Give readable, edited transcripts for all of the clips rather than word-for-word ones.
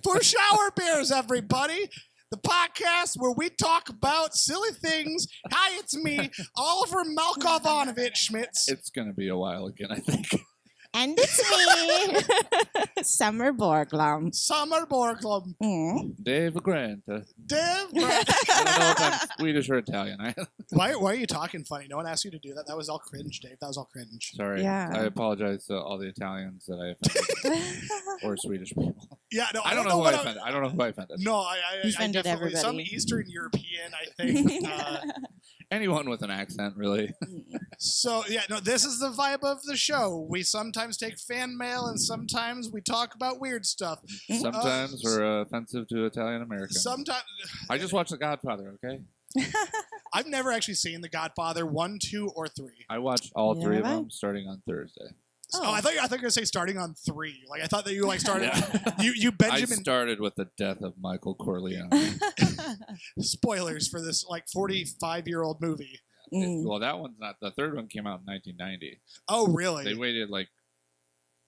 For Shower Bears, everybody. The podcast where we talk about silly things. Hi, it's me, Oliver Malkov-Ivanovich Schmitz. It's going to be a while again, I think. And it's me, Summer Borglum. Summer Borglum. Dave Grant. I Dave. don't know if I'm Swedish or Italian. Why are you talking funny? No one asked you to do that. That was all cringe, Dave. That was all cringe. Sorry. Yeah. I apologize to all the Italians that I offended. Or Swedish people. Yeah, no, I don't know who I offended. I don't know who I offended. No, I offended definitely some everybody. Eastern European, I think. Anyone with an accent, really. So yeah, no, this is the vibe of the show. We sometimes take fan mail, and sometimes we talk about weird stuff. Sometimes we're offensive to Italian Americans. Sometimes I just watched The Godfather, okay? I've never actually seen The Godfather 1, 2, or 3. I watched all three of Yeah. them starting on Thursday. Oh, I thought you were gonna say starting on 3. Like I thought that you started. Yeah. You I Benjamin. started with the death of Michael Corleone. Spoilers for this 45-year-old movie. Well, that one's not. The third one came out in 1990. Oh really? They waited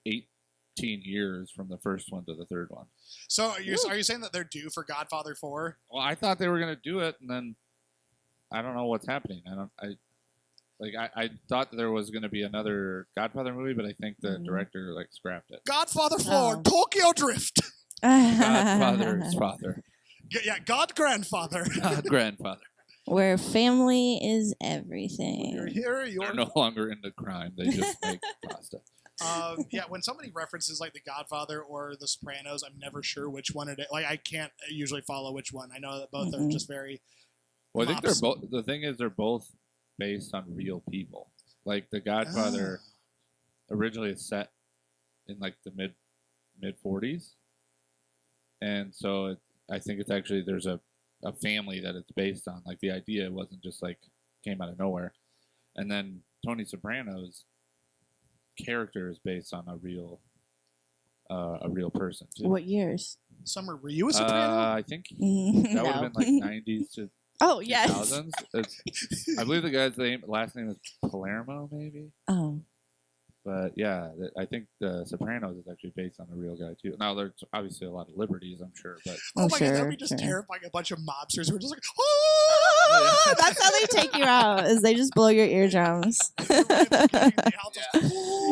18 years from the first one to the third one. So are you saying that they're due for Godfather 4? Well, I thought they were going to do it, and then I don't know what's happening. I thought there was going to be another Godfather movie, but I think the director scrapped it. Godfather 4, Oh. Tokyo Drift. Godfather's father. Yeah, God Grandfather. God grandfather. Where family is everything. You're here. You're They're no longer into crime. They just make pasta. yeah, when somebody references The Godfather or The Sopranos, I'm never sure which one it is. I can't usually follow which one. I know that both are just very. Well, I think they're Mops. both. The thing is, they're both based on real people. The Godfather originally is set in the mid 40s, and so I think it's actually there's a family that it's based on. The idea wasn't just came out of nowhere, and then Tony Soprano's character is based on a real person too. What years? Summer, were you a Soprano? I think that would have been 90s to Oh, yes. 2000s. I believe the guy's last name is Palermo, maybe. Oh. But yeah, I think The Sopranos is actually based on a real guy too. Now there's obviously a lot of liberties, I'm sure, but Oh my sure, god, that'd be just sure. terrifying. A bunch of mobsters who are just Oh, that's how they take you out, is they just blow your eardrums.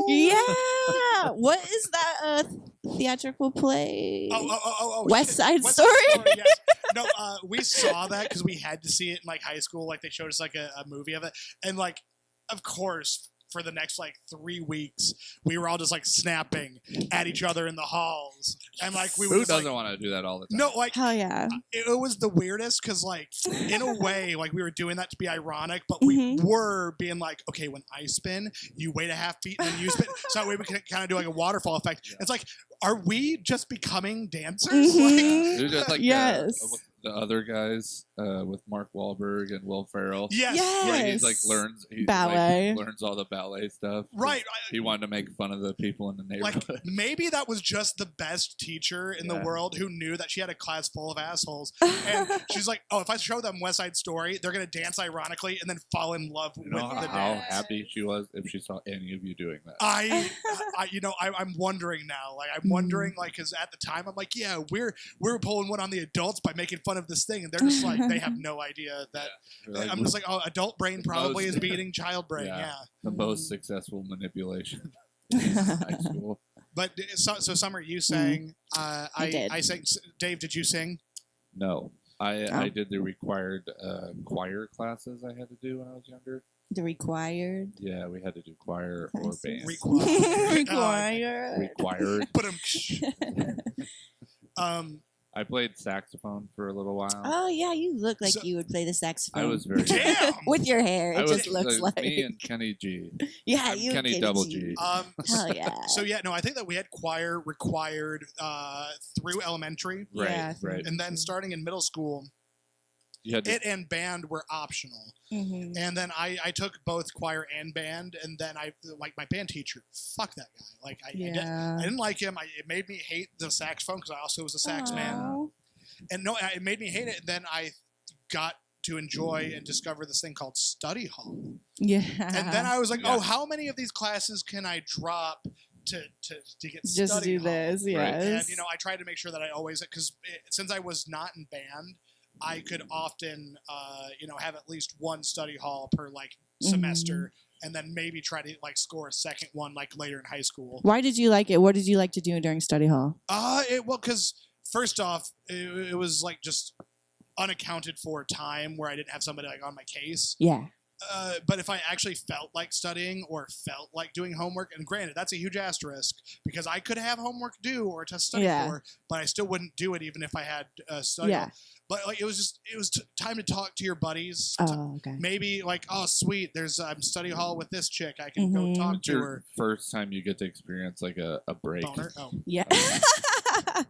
Yeah. What is that theatrical play? West shit. Side West Story? Yes. No, we saw that because we had to see it in high school. They showed us a movie of it, and of course, for the next 3 weeks, we were all just snapping at each other in the halls, and we were who just, doesn't want to do that all the time? no, Hell yeah. it was the weirdest because in a way we were doing that to be ironic, but we were being okay, when I spin you wait a half beat and then you spin, so that way we can kind of do a waterfall effect. It's are we just becoming dancers? It was just Yes. with the other guys with Mark Wahlberg and Will Ferrell. Yes. Yes. Where he Ballet. learns all the ballet stuff. Right. He wanted to make fun of the people in the neighborhood. Maybe that was just the best teacher in the Yeah. world who knew that she had a class full of assholes, and she's oh, if I show them West Side Story, they're gonna dance ironically and then fall in love You with know the how dance. happy she was if she saw any of you doing that. I'm wondering now. I'm wondering, because at the time I'm yeah, we're pulling one on the adults by making fun of this thing, and they're just they have no idea that. You're I'm just oh, adult brain probably most- is beating child brain. Yeah. Yeah. The most successful manipulation in high school. But so Summer, you sang. I did. I sang. Dave, did you sing? No. I did the required choir classes I had to do when I was younger. The required. Yeah, we had to do choir or Classes. band. Required. Required. But I played saxophone for a little while. Oh, yeah, you look like So- you would play the saxophone. I was very damn. With your hair, I it was just looks like. me and Kenny G. Yeah, I'm you Kenny get Double it, G. you. So, Hell yeah. so yeah, no, I think that we had choir required through elementary, Right, Yeah. right. and then starting in middle school, You had to, it and band were optional. Mhm. And then I took both choir and band, and then my band teacher, fuck that guy. I Yeah. didn't like him. It made me hate the saxophone because I also was a sax man. Aw. And no, it made me hate it. And then I got to enjoy and discover this thing called study hall. Yeah. And then I was like, Yeah. oh, how many of these classes can I drop to get Just study do hall. this, Right. yes. And I tried to make sure that I always, because since I was not in band, I could often have at least one study hall per like semester, and then maybe try to like score a second one like later in high school. Why did you like it? What did you like to do during study hall? Because first off, it was like just unaccounted for time where I didn't have somebody like on my case. Yeah. But if I actually felt like studying or felt like doing homework, and granted, that's a huge asterisk because I could have homework due or to study for, but I still wouldn't do it even if I had study. Yeah. But like it was time to talk to your buddies. Oh, okay. Maybe like, oh sweet, there's study hall with this chick. I can go Mhm. talk It's to your her. first time you get to experience like a break. Boner. Oh. Yeah.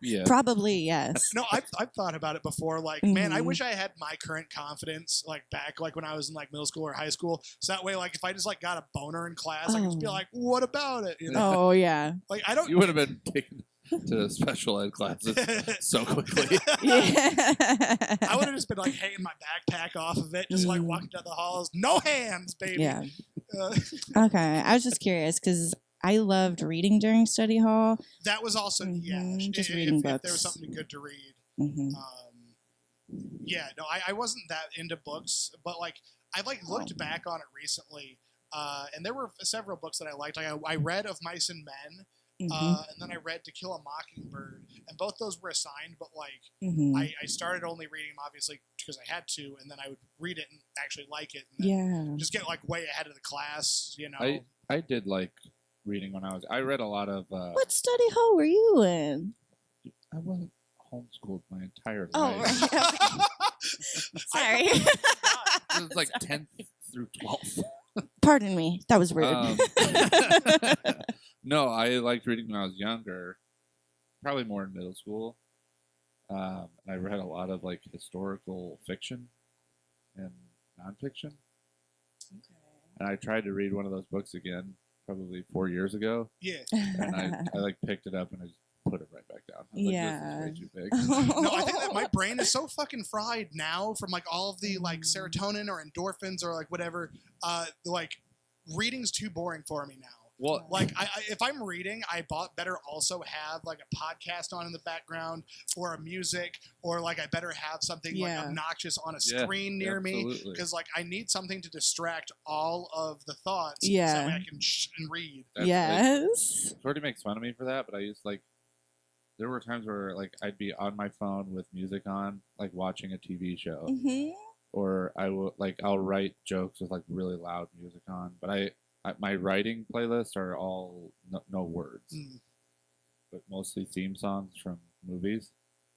Yeah. Probably, yes. No, I've thought about it before. Like, man, I Mhm. wish I had my current confidence like back like when I was in like middle school or high school. So that way, like if I just like got a boner in class, I could just be Oh. like, what about it? You know? Oh, yeah. Like I don't. You would have been taken to special ed classes so quickly. Yeah. I would have just been like hanging my backpack off of it, just like walking down the halls, no hands, baby. Yeah. Uh, Okay. I was just curious because I loved reading during study hall. that was also Just if, reading if there books. was something good to read. Hmm. I wasn't that into books, but like I like looked back on it recently, and there were several books that I liked. Like I read Of Mice and Men, and then I read To Kill a Mockingbird, and both those were assigned. But like I started only reading them obviously because I had to, and then I would read it and actually like it, and then Yeah. just get like way ahead of the class. You know, I did like reading when I read a lot of. What study hall were you in? I wasn't homeschooled my entire Oh, life. right. Sorry. It was like 10th through 12th. Pardon me. That was rude. No, I liked reading when I was younger, probably more in middle school. And I read a lot of like historical fiction and nonfiction. And I tried to read one of those books again, probably 4 years ago, yeah. and I like picked it up and I just put it right back down. I was Yeah. like, this is way too big. No, I think that my brain is so fucking fried now from like all of the like serotonin or endorphins or like whatever. Like reading's too boring for me now. Well, Like I if I'm reading, I better also have like a podcast on in the background or a music, or like I better have something like obnoxious on a screen near me, absolutely. because like I need something to distract all of the thoughts. So Yeah. that way I can and read. Yes. Shorty makes fun of me for that, but I used like there were times where like I'd be on my phone with music on, like watching a TV show, Mm-hmm. or I'll write jokes with like really loud music on, but my writing playlists are all no words, but mostly theme songs from movies.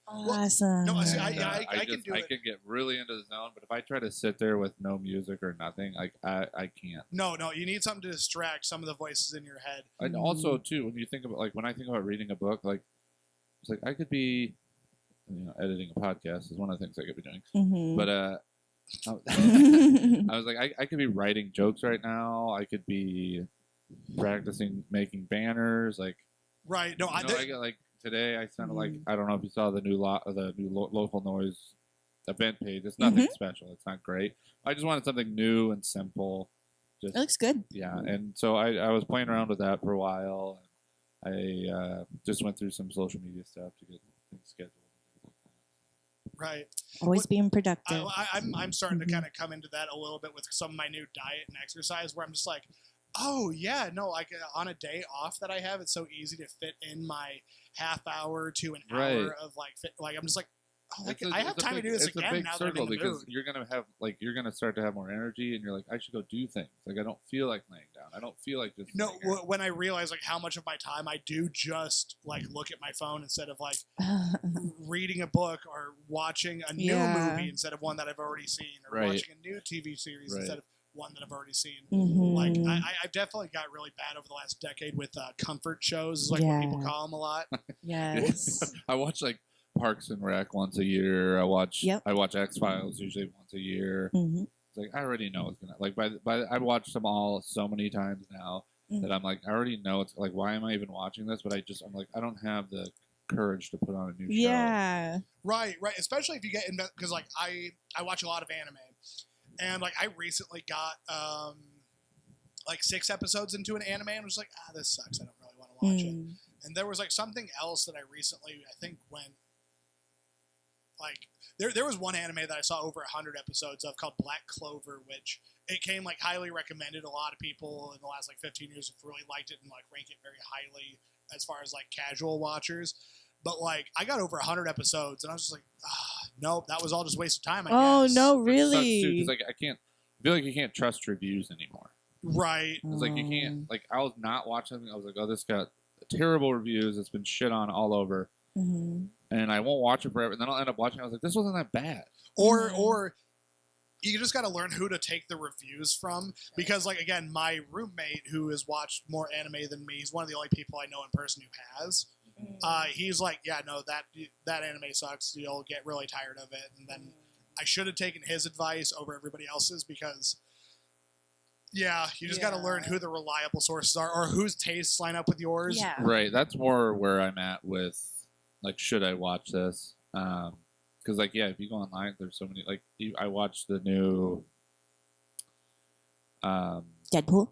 Awesome. No, see, And, I can do I it. can get really into the zone, but if I try to sit there with no music or nothing, like I can't. No, you need something to distract some of the voices in your head. And also too, when you think about when I think about reading a book, like it's like I could be, editing a podcast is one of the things I could be doing, Mm-hmm. but I was like, I could be writing jokes right now. I could be practicing making banners. Like, Right. No, I got like today. I sent like I don't know if you saw the new local noise event page. It's nothing special. It's not great. I just wanted something new and simple. Just It looks good. yeah. And so I was playing around with that for a while. And I just went through some social media stuff to get things scheduled. right. Always being productive. I'm starting to kind of come into that a little bit with some of my new diet and exercise, where I'm just like, oh yeah, no, like on a day off that I have, it's so easy to fit in my half hour to an hour of like I'm just like, oh, I have time to do this again It's a big now that I'm circle in the because mood. you're gonna start to have more energy, and you're like, I should go do things. Like I don't feel like laying down. I don't feel like just No, sitting here. when I realize like how much of my time I do just like look at my phone instead of like reading a book or watching a new movie instead of one that I've already seen, or watching a new TV series instead of one that I've already seen. Mhm. Like I've definitely got really bad over the last decade with comfort shows, is like what people call them a lot. Yes. I watch like Parks and Rec once a year. I watch Yep. X-Files usually once a year. Mhm. It's like I already know it's gonna like I've watched them all so many times now that I'm like I already know it's like why am I even watching this? But I'm like I don't have the courage to put on a new show. Yeah. Right. Especially if you get into, because like I watch a lot of anime, and like I recently got like 6 episodes into an anime and was like, this sucks. I don't really want to watch it. Mm. And there was like something else that I recently, I think, went like there was one anime that I saw over 100 episodes of called Black Clover, which it came like highly recommended. A lot of people in the last like 15 years have really liked it and like rank it very highly as far as like casual watchers. But like I got over 100 episodes and I was just like, nope, that was all just waste of time. I Oh guess. no, Which sucks, too, really? 'cause, like I feel like you can't trust reviews anymore. Right. It's like you can't. Like I was not watching something. I was like, oh, this got terrible reviews. It's been shit on all over, Mm-hmm. and I won't watch it forever. And then I'll end up watching. I was like, this wasn't that bad. Or you just got to learn who to take the reviews from because like again my roommate who has watched more anime than me, he's one of the only people I know in person who has, he's like, yeah, no, that anime sucks, you'll get really tired of it. And then I should have taken his advice over everybody else's because yeah, you just got to learn who the reliable sources are or whose tastes line up with yours. Yeah. Right. That's more where I'm at with like, should I watch this? Because like, yeah, if you go online, there's so many. Like, I watched the new. Deadpool.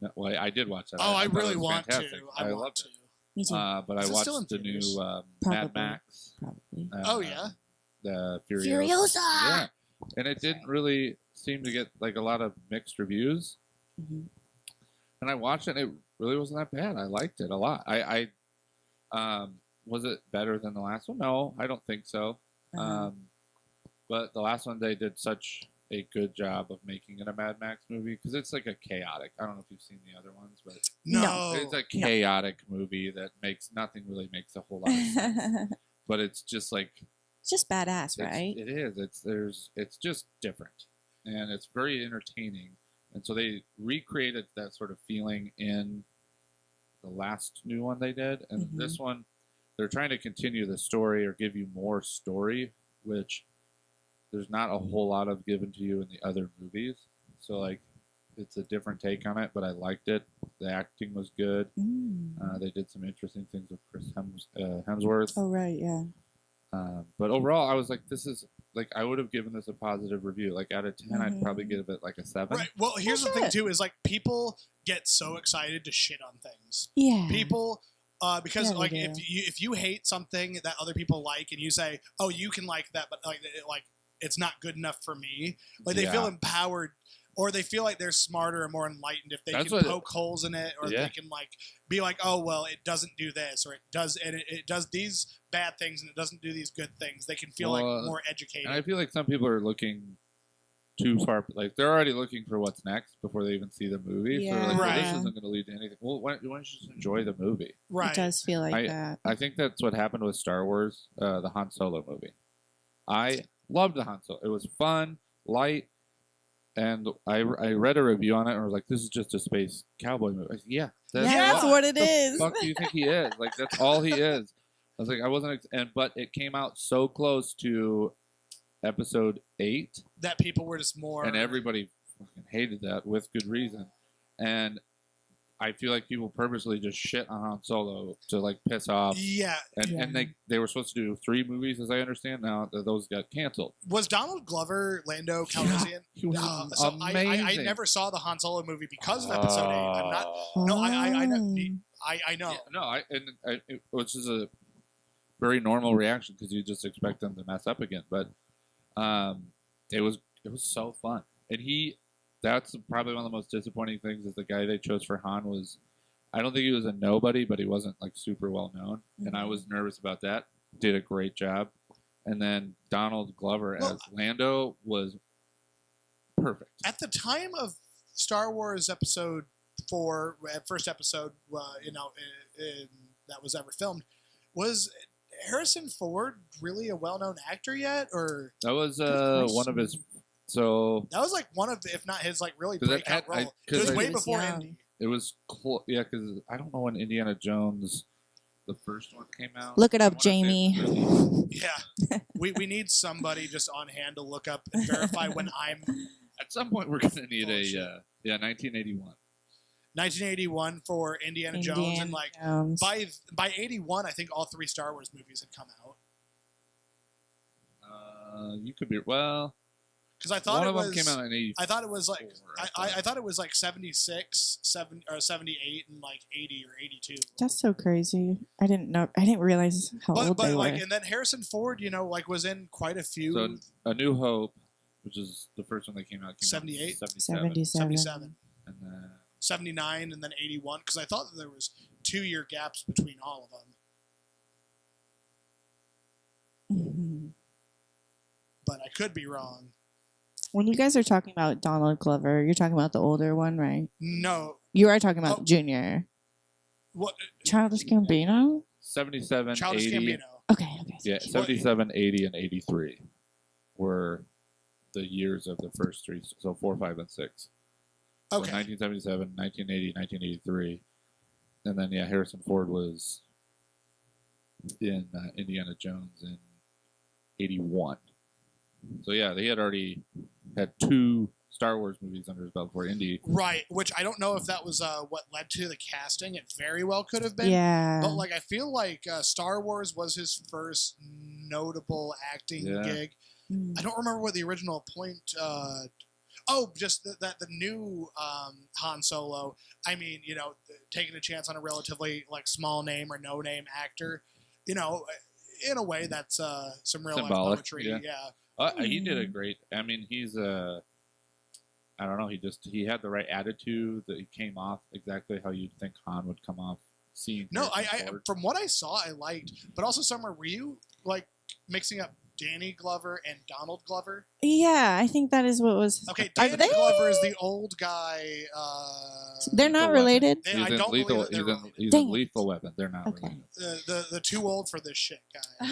No, well, I did watch that. Oh, I thought it really was want fantastic. to. I want loved to. Me too. it. But Is I it still watched in the new theaters? Mad Probably. Max. Probably. Oh yeah. The Furiosa. Furiosa. Yeah, and it didn't really seem to get like a lot of mixed reviews. Mhm. And I watched it. And it really wasn't that bad. I liked it a lot. Was it better than the last one? No, I don't think so. Uh-huh. But the last one, they did such a good job of making it a Mad Max movie because it's like a chaotic. I don't know if you've seen the other ones, but No. it's a chaotic movie that makes a whole lot of sense. But it's just like It's just badass, right? it is. It's just different, and it's very entertaining. And so they recreated that sort of feeling in the last new one they did, and Mhm. this one they're trying to continue the story or give you more story, which there's not a whole lot of given to you in the other movies. So like, it's a different take on it, but I liked it. The acting was good. Mm. They did some interesting things with Chris Hemsworth. Oh right, yeah. But overall, I was like, this is like I would have given this a positive review. Like out of 10, I'd Mhm. probably give it like a 7. Right. Well, here's the That's thing it. too: is like people get so excited to shit on things. Yeah. People, because Yeah, they like do. if you hate something that other people like, and you say, "Oh, you can like that," but like it's not good enough for me. Like they feel Yeah. empowered, or they feel like they're smarter and more enlightened if they That's can what- poke holes in it, or Yeah. they can like be like, "Oh, well, it doesn't do this, or it does, and it does these bad things, and it doesn't do these good things." They can feel like Well, more educated. And I feel like some people are looking too far. Like they're already looking for what's next before they even see the movie. So they're like, well, Right. this isn't going to lead to anything. Well, why don't you just enjoy the movie? right. It does feel like that. I think that's what happened with Star Wars, the Han Solo movie. I loved the Han Solo. It was fun, light, and I read a review on it and I was like, this is just a space cowboy movie. I said, yeah, That's what it is. fuck do you think he is? Like that's all he is. I was like, I wasn't, but it came out so close to episode 8, That people were just more, and everybody fucking hated that with good reason. And I feel like people purposely just shit on Han Solo to like piss off. yeah. And they were supposed to do 3 movies, as I understand. Now those got canceled. Was Donald Glover Lando Calrissian? He was So I amazing. never saw the Han Solo movie because of episode 8. I'm not. No, I know. I know. Yeah, no, it was just a very normal reaction because you just expect them to mess up again. But it was so fun, and that's probably one of the most disappointing things is the guy they chose for Han was, I don't think he was a nobody, but he wasn't like super well known, and I was nervous about that. Did a great job, and then Donald Glover Well, as Lando was perfect. At the time of Star Wars Episode 4, first episode, that was ever filmed, was Harrison Ford really a well-known actor yet, or That was Good one of question. his. So that was like one of, if not his, like really 'Cause breakout I- role? 'cause It was I- way He was before young. Indy. it was yeah, because I don't know when Indiana Jones, the first one came out. Look it I up, wanna say Jamie. it was Yeah, we need somebody just on hand to look up and verify when I'm At some point, we're gonna need Bullshit. 1981. 1981 for Indiana Jones, and Indiana like Jones. by 81, I think all 3 Star Wars movies had come out. You could be well. Because I thought One it of was. them came out in 84. I thought it was like I thought. thought it was like 76, 78, and like 80 or 82. That's so crazy. I didn't know. I didn't realize how old But they like, were. and then Harrison Ford, like was in quite a few. So A New Hope, which is the first one that came out, 78? 77. 77, And then 79, and then 81. Because I thought that there was 2-year gaps between all of them. Mhm. But I could be wrong. When you guys are talking about Donald Glover, you're talking about the older one, right? No, You are talking about Oh. Junior. what? Childish Gambino? 77, Childish 80. Gambino. Okay. Yeah, 77, 80, and 83 were the years of the first three. So 4, 5, and 6. So Okay. 1977, 1980, 1983. And then, yeah, Harrison Ford was in Indiana Jones in 81. So, yeah, they had already had 2 Star Wars movies under his belt before Indy. Right, which I don't know if that was what led to the casting. It very well could have been. Yeah. But like, I feel like Star Wars was his first notable acting Yeah. gig. I don't remember what the original point. Just that the new Han Solo. I mean, taking a chance on a relatively like small name or no name actor. In a way, that's some real life Symbolic, poetry. yeah. Yeah. He did a great. I mean, he's I don't know. He had the right attitude. That he came off exactly how you'd think Han would come off. Seeing No, Harrison I Ford. from what I saw, I liked. But also, Summer, were you like mixing up Danny Glover and Donald Glover? Yeah, I think that is what was. Okay, Are Danny they? Glover is the old guy. They're not Lethal related. They- He's I in don't lethal. believe that they're He's in, related. he's Dang in it. Lethal Weapon. They're not Okay. related. The too old for this shit guy.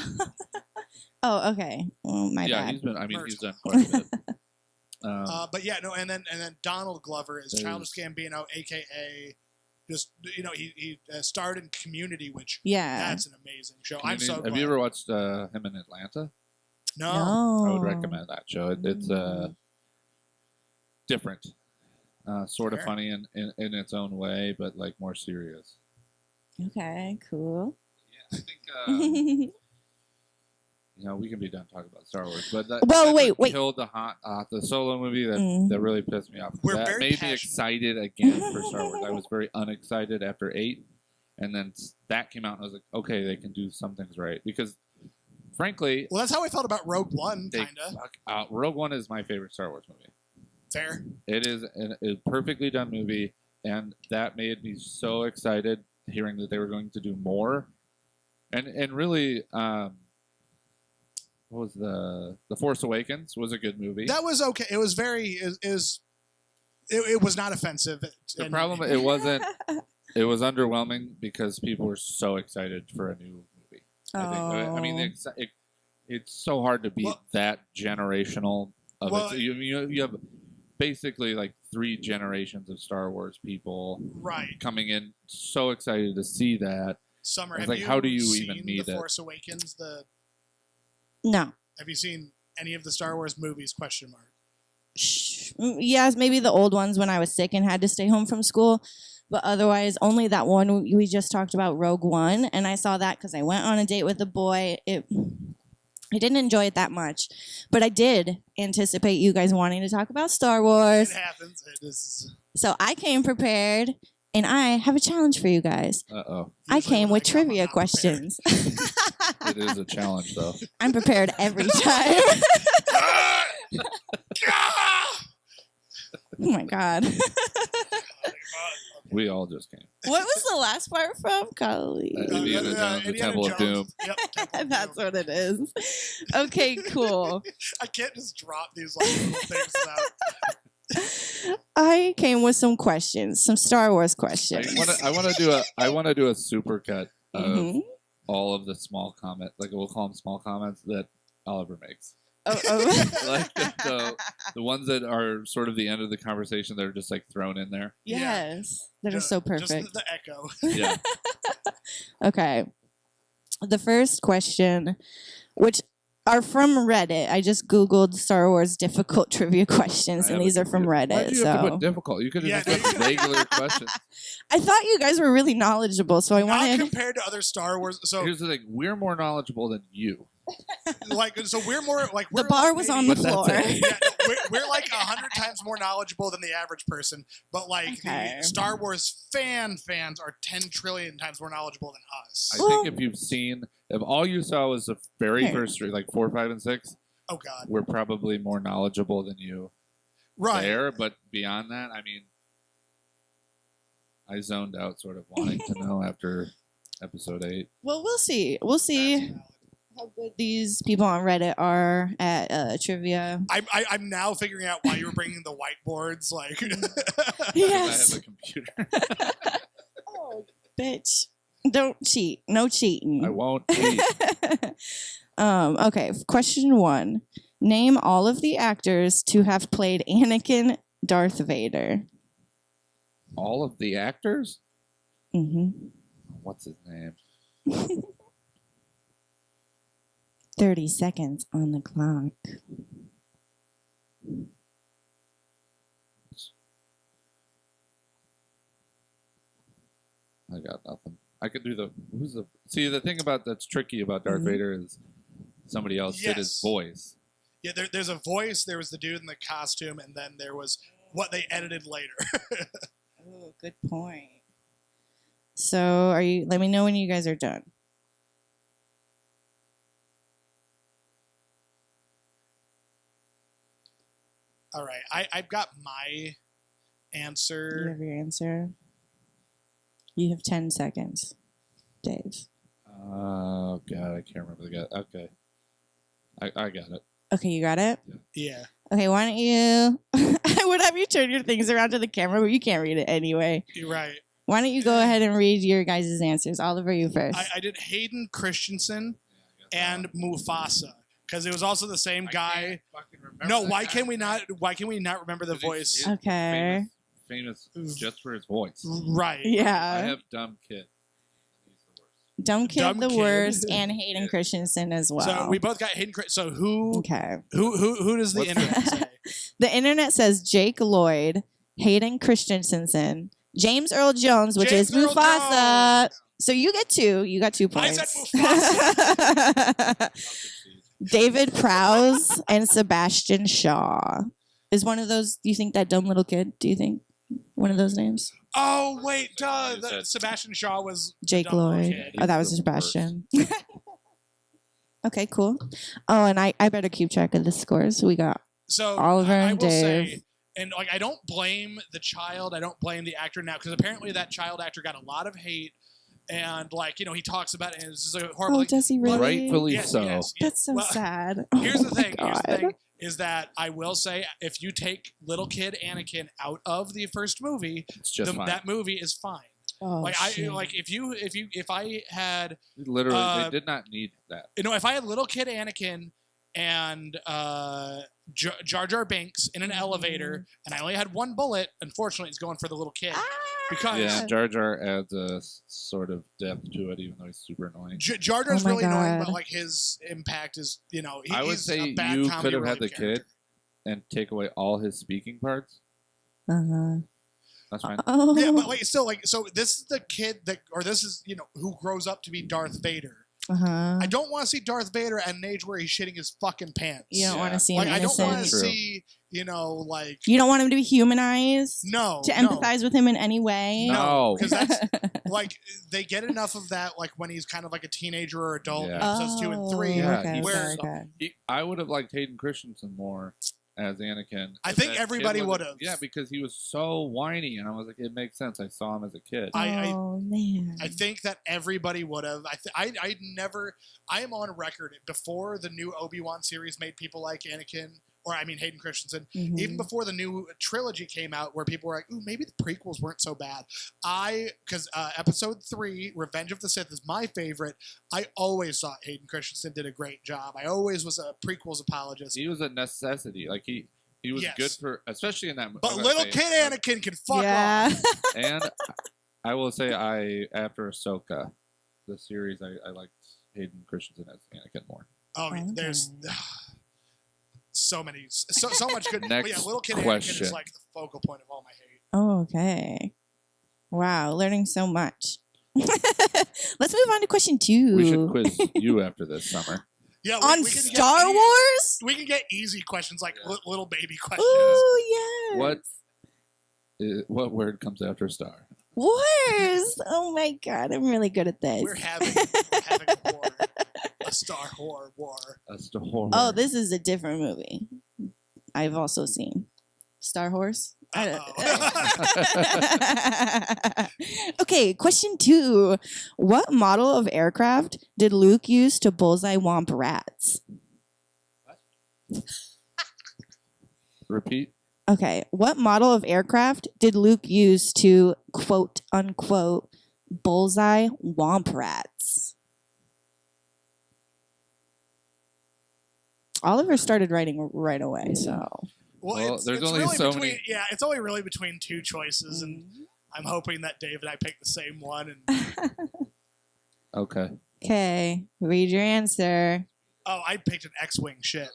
Oh, okay. Oh, my Yeah, bad. he's been. I mean, Merch. he's done quite a bit. But yeah, no, and then Donald Glover is There's- Childish Gambino, aka just he starred in Community, which Yeah. that's an amazing show. I'm so Have glad. you ever watched him in Atlanta? No. No. I would recommend that show. It's different, sort of Fair. funny in its own way, but like more serious. Okay, cool. Yeah, I think we can be done talking about Star Wars, but that, Well, that's wait, what wait. killed the Solo movie that Mm. that really pissed me off. We're that very made me passionate. excited again for Star Wars. I was very unexcited after 8, and then that came out, and I was like, okay, they can do some things right because, frankly, Well, that's how I felt about Rogue One, they kinda. fuck out. Rogue One is my favorite Star Wars movie. Fair. It is a perfectly done movie, and that made me so excited hearing that they were going to do more. And really, what was the Force Awakens was a good movie. That was okay. It was very. It was not offensive. The And- problem it wasn't. It was underwhelming because people were so excited for a new movie. I mean, it's so hard to beat Well- that generational of Well- it. So you have basically like 3 generations of Star Wars people Right. coming in so excited to see that. Summer, It's have like, you how do you seen even meet The it? Force Awakens? No. Have you seen any of the Star Wars movies? Question mark. Yes, maybe the old ones when I was sick and had to stay home from school. But otherwise, only that one we just talked about, Rogue One. And I saw that because I went on a date with a boy. I didn't enjoy it that much. But I did anticipate you guys wanting to talk about Star Wars. It happens. It is. So I came prepared. And I have a challenge for you guys. Uh-oh. I Usually came when with I come, I'm trivia not prepared. questions. It is a challenge, though. I'm prepared every time. Oh my God. We all just came. What was the last part from? Golly. Indiana Jones, the Temple of Doom. Yep, Temple of That's Doom. what it is. Okay, cool. I can't just drop these like little things out. I came with some questions, some Star Wars questions. I want to do a super cut of Mhm. all of the small comments, like we'll call them small comments that Oliver makes. Oh, Like the ones that are sort of the end of the conversation that are just like thrown in there. yes, that are Just- so Just perfect. the echo. Yeah. Okay. The first question, which are from Reddit. I just Googled Star Wars difficult trivia questions, and these are from Why'd Reddit. you have to So put difficult? You could Yeah, have just put regular questions. I thought you guys were really knowledgeable, so I Not wanted. compared to other Star Wars. So Here's the thing: we're more knowledgeable than you. Like, so we're more like The we're bar like was maybe- on the But that's floor. it. Yeah, no, we're like 100 times more knowledgeable than the average person, but like Okay. the Star Wars fans are 10 trillion times more knowledgeable than us. I think if all you saw was the very Here. first three, like 4, 5, and 6, Oh God, we're probably more knowledgeable than you right? there. But beyond that, I mean, I zoned out, sort of wanting to know after episode 8. Well, we'll see. We'll see how good these people on Reddit are at trivia. I'm now figuring out why you were bringing the whiteboards. Like, Yes. I have a computer. Oh, bitch. Don't cheat. No cheating. I won't cheat. Okay, question 1. Name all of the actors to have played Anakin Darth Vader. All of the actors? hmm What's his name? 30 seconds on the clock. I got nothing. I could do see, the thing that's tricky about Darth Mhm. Vader is somebody else did his Yes. voice. yeah, there's a voice. There was the dude in the costume, and then there was what they edited later. Oh, good point. So, let me know when you guys are done. All right, I've got my You answer. have your answer. You have 10 seconds, Dave. Oh God, I can't remember the guy. Okay, I got it. Okay, you got it? Yeah, Okay, why don't you... I would have you turn your things around to the camera, but you can't read it anyway. you're right. Why don't you go ahead and read your guys' answers? Oliver, you first. I did Hayden Christensen and Mufasa because it was also the same guy. No, why can we not? Why can we not remember the voice? Okay. Famous just for his voice. Right. I Yeah. have dumb kid. He's the worst. Dumb Kid Dumb the Kid. worst and Hayden Christensen as well. So we both got Hayden. So who Okay. who does the What's internet say? The internet says Jake Lloyd, Hayden Christensen, James Earl Jones, which James is Earl Mufasa. Jones. So you get 2. You got 2 I points. said Mufasa. David Prowse and Sebastian Shaw. Is one of those, do you think that dumb little kid? Do you think one of those names? Oh wait, duh. You said- Sebastian Shaw was the Jake dumb little Lloyd. kid. Oh, that was He's the worst. Sebastian. Okay, cool. Oh, and I better keep track of the scores. We got So Oliver I and will Dave. say, and like I don't blame the child. I don't blame the actor now because apparently that child actor got a lot of hate, and like he talks about it. And it's just a horrible. Oh, like, does he really? Rightfully yes, so. yes, yes. That's so Well, sad. Here's Oh the my thing. Here's the God. thing. Is that I will say if you take little kid Anakin out of the first movie, It's just fine. that movie is fine. Oh, Like shit. if I had Literally, uh, they did not need that. if I had little kid Anakin and Jar Jar Binks in an elevator and I only had one bullet, unfortunately it's going for the little kid. Ah! Because Yeah, Jar Jar adds a sort of depth to it, even though he's super annoying. Jar Jar's Oh my really annoying, but God. like his impact is, I would he's say a bad you comedy could have had relief the character. kid and take away all his speaking parts. Uh-huh. That's fine. Oh. Yeah, but like still like so this is the kid this is who grows up to be Darth Vader. Uh-huh. I don't want to see Darth Vader at an age where he's shitting his fucking pants. You don't Yeah. want to see Like him I don't want to innocent. True. see like You don't want him to be humanized? no To empathize with him in any way? No. because that's like they get enough of that like when he's kind of like a teenager or adult in Yeah. episodes 2 and 3. Yeah, okay, he's- okay, okay. I would have liked Hayden Christensen more as Anakin. I If think that kid everybody was- would've. Yeah, because he was so whiny, and I was like, it makes sense. I saw him as a kid. Oh, man. I think that everybody would have. I am on record before the new Obi-Wan series made people like Anakin, or I mean Hayden Christensen, Mhm. even before the new trilogy came out where people were like, ooh, maybe the prequels weren't so bad. Because episode 3, Revenge of the Sith is my favorite. I always thought Hayden Christensen did a great job. I always was a prequels apologist. He was a necessity. Like he was Yes. good for, especially in that movie. But little kid Anakin can fuck yeah. off. And I will say, after Ahsoka, the series, I liked Hayden Christensen as Anakin more. Oh, Okay. there's so much good. But Next yeah, little kid Anakin question. is like the focal point of all my hate. Oh, okay. Wow, learning so much. Let's move on to question 2. We should quiz you after this summer. Yeah, On we can get Star Wars? We can get easy questions like little baby questions. Ooh, yes. What word comes after star? Wars. Oh my god, I'm really good at this. We're having a war. A Star Wars war. A star horror. Oh, this is a different movie. I've also seen Star Horse. Okay, question 2. What model of aircraft did Luke use to bullseye womp rats? Repeat. Okay, what model of aircraft did Luke use to quote unquote bullseye womp rats? Oliver started writing right away, so. Well, there's it's only really so between, many- Yeah, it's only really between 2 choices, and I'm hoping that Dave and I pick the same one. And Okay. Okay, read your answer. I picked an X-wing ship.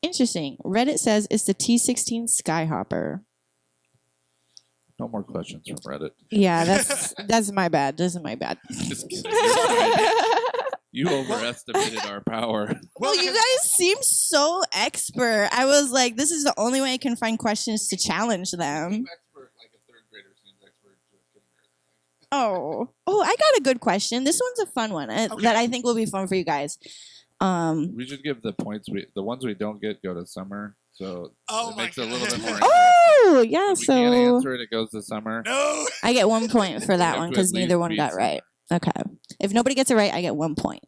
Interesting. Reddit says it's the T-16 Skyhopper. No more questions from Reddit. Yeah, that's my bad. This is my bad. Just kidding. You overestimated our power. Well, you guys seem so expert. I was like, this is the only way I can find questions to challenge them. Oh, I got a good question. This one's a fun one that I think will be fun for you guys. We should give the points. The ones we don't get go to Summer, so it makes it a little bit more. Oh, yeah. If we can't So answer it, it goes to Summer. No. I get 1 point for We that have one to because at neither least one beat got right. Okay. If nobody gets it right, I get 1 point.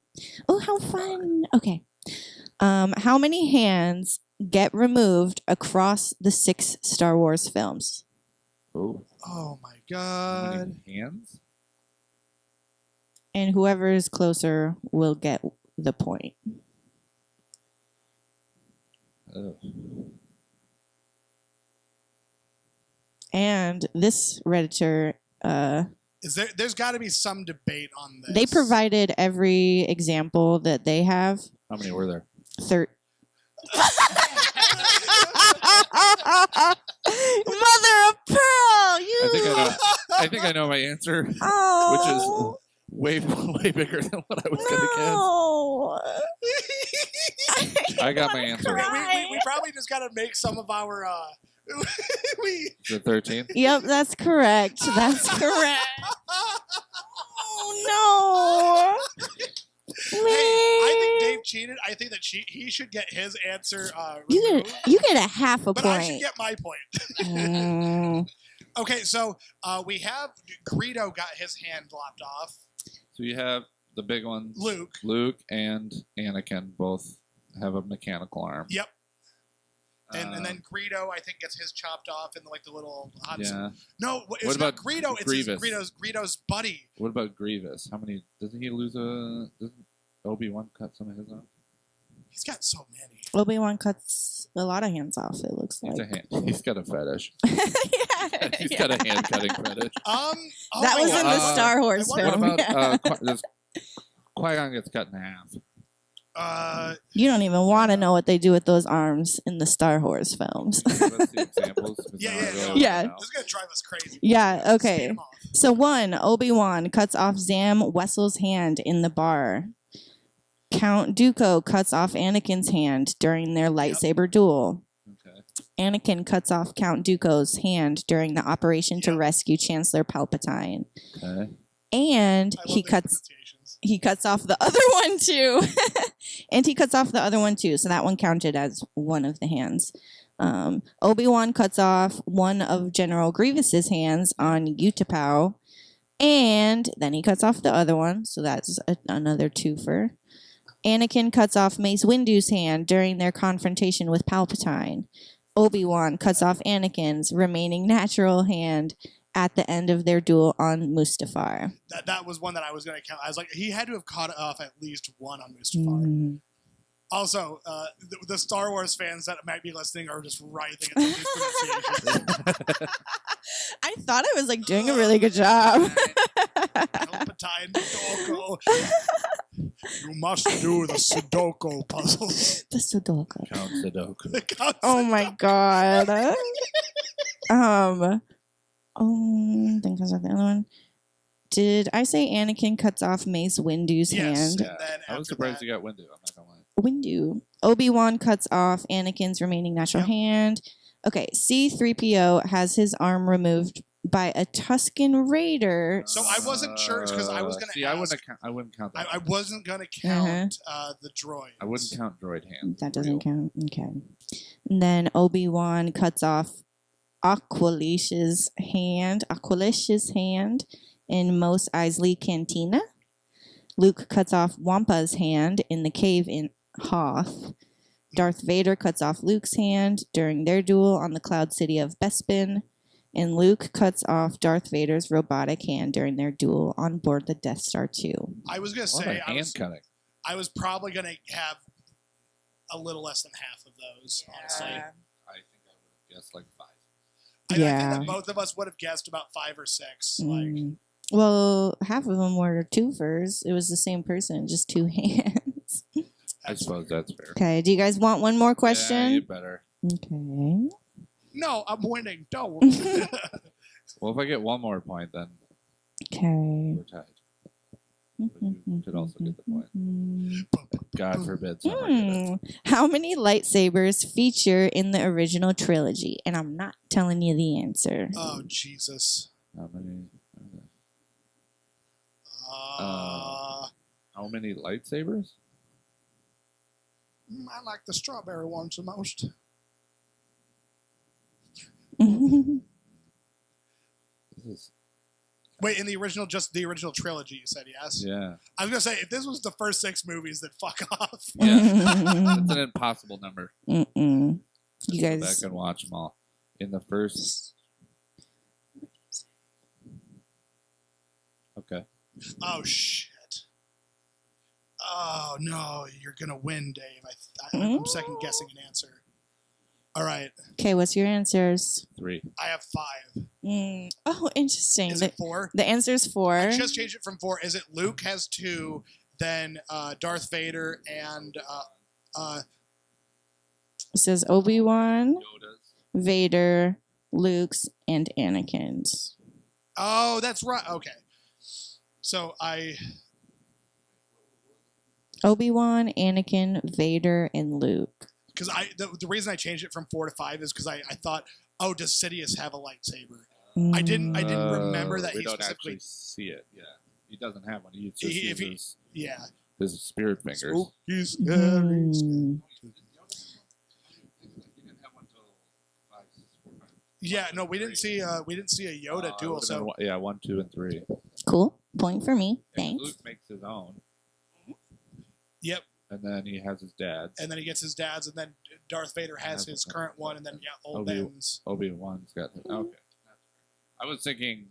Oh, how fun. Okay. How many hands get removed across the 6 Star Wars films? Oh, Oh my how god. many hands? And whoever is closer will get the point. Ugh. And this Redditor, There's got to be some debate on this. they provided every example that they have. How many were there? Mother of pearl, you. I think I know my answer, Oh, which is way bigger than what I was going to no. guess. I got my answer. We probably just got to make some of our. We. The 13th. Yep, that's correct. That's correct. Oh no. Hey, I think Dave cheated. I think that he should get his answer. You get a half a but point. I should get my point. Mm. Okay, so we have Greedo got his hand lopped off. So you have the big ones. Luke and Anakin both have a mechanical arm. Yep. And then Greedo, I think, gets his chopped off in the little hot. Yeah. No, it's What not about Greedo. Grievous? It's Greedo's buddy. What about Grievous? How many? Doesn't he lose a? Doesn't Obi-Wan cut some of his off? He's got so many. Obi-Wan cuts a lot of hands off, it looks like. He's got a fetish. Yeah. He's got a hand cutting fetish. Oh That my was God. in the Star Wars what What film. about yeah. Qui-Gon gets cut in half? You don't even want to know what they do with those arms in the Star Wars films. Give us the examples. 'Cause Yeah, now I yeah, really yeah. wanna Yeah. know. This is gonna drive us crazy. Yeah, Speed okay. him off. So 1, Obi-Wan cuts off Zam Wessel's hand in the bar. Count Dooku cuts off Anakin's hand during their lightsaber duel. Okay. Anakin cuts off Count Dooku's hand during the operation to Yep. rescue Chancellor Palpatine. Okay. And I love he these cuts pronunciations. off the other one too. And he cuts off the other one too. So that one counted as one of the hands. Obi-Wan cuts off one of General Grievous's hands on Utapau. And then he cuts off the other one. So that's another twofer. Anakin cuts off Mace Windu's hand during their confrontation with Palpatine. Obi-Wan cuts off Anakin's remaining natural hand at the end of their duel on Mustafar. That was one that I was gonna count. I was like, he had to have caught off at least one on Mustafar. Also, the Star Wars fans that might be listening are just writhing at these pronunciations. I thought I was like doing a really good job. Palpatine, Sudoku. You must do the Sudoku puzzles. The Sudoku. Count Sudoku. Oh my god. Think I saw the other one. Did I say Anakin cuts off Mace Windu's Yes. hand? And then I was after surprised that- he got Windu. I'm not gonna lie. Windu. Obi-Wan cuts off Anakin's remaining natural Yep. hand. Okay, C-3PO has his arm removed by a Tusken Raider. So I wasn't sure, 'cause I was gonna see. I ask- wouldn't count that. I wasn't gonna count the droid. I wouldn't count droid hands. That for doesn't real. count. Okay. And then Obi-Wan cuts off Aqualish's hand in Mos Eisley Cantina. Luke cuts off Wampa's hand in the cave in Hoth. Darth Vader cuts off Luke's hand during their duel on the Cloud City of Bespin. And Luke cuts off Darth Vader's robotic hand during their duel on board the Death Star 2. I was gonna A lot say of hand cutting. I was probably gonna have a little less than half of those. Honestly, I think I would have guessed like 5. I Yeah. think that both of us would have guessed about 5 or 6. Like, Mm. Well, half of them were twofers. It was the same person, just two hands. I suppose that's fair. Okay, do you guys want one more Yeah, question? you better. Okay. no, I'm winning. Don't. Well, if I get one more point, then Okay. we're tied. You could also get the point. God forbid someone get it. How many lightsabers feature in the original trilogy? And I'm not telling you the answer. Oh Jesus. How many? Uh, How many lightsabers? I like the strawberry ones the most. This is, Wait, in the original, just the original trilogy, you said yes? yeah. I was gonna say if this was the first 6 movies, then fuck off. Yeah. That's an impossible number. Mm-mm. You Go back guys. and watch them all. In the first. Okay. Oh shit. Oh no, you're gonna win, Dave. I'm second guessing an answer. All right, Okay, what's your answers? 3. I have 5. Oh, interesting. Is The, it 4? the answer's 4. I just changed it from 4. Is it Luke has 2, then Darth Vader and It says Obi-Wan, Yoda's. Vader, Luke's, and Anakin's. oh, that's right. Okay, so Obi-Wan, Anakin, Vader, and Luke. because the reason I changed it from 4 to 5 is because I thought, oh, does Sidious have a lightsaber? I didn't remember that We he don't specifically. actually see it. Yeah. He doesn't have one. He just uses Yeah. his spirit fingers. Spooky, scary. Mm. Yeah, no, we didn't see a Yoda duel. So Yeah, 1, 2, and 3. Cool. Point for me. And Thanks. Luke makes his own, yep, and then he has his dad's. and then he gets his dad's, and then Darth Vader has his current one, and then old Obi- Ben's. Obi-Wan's got his. Okay. I was thinking.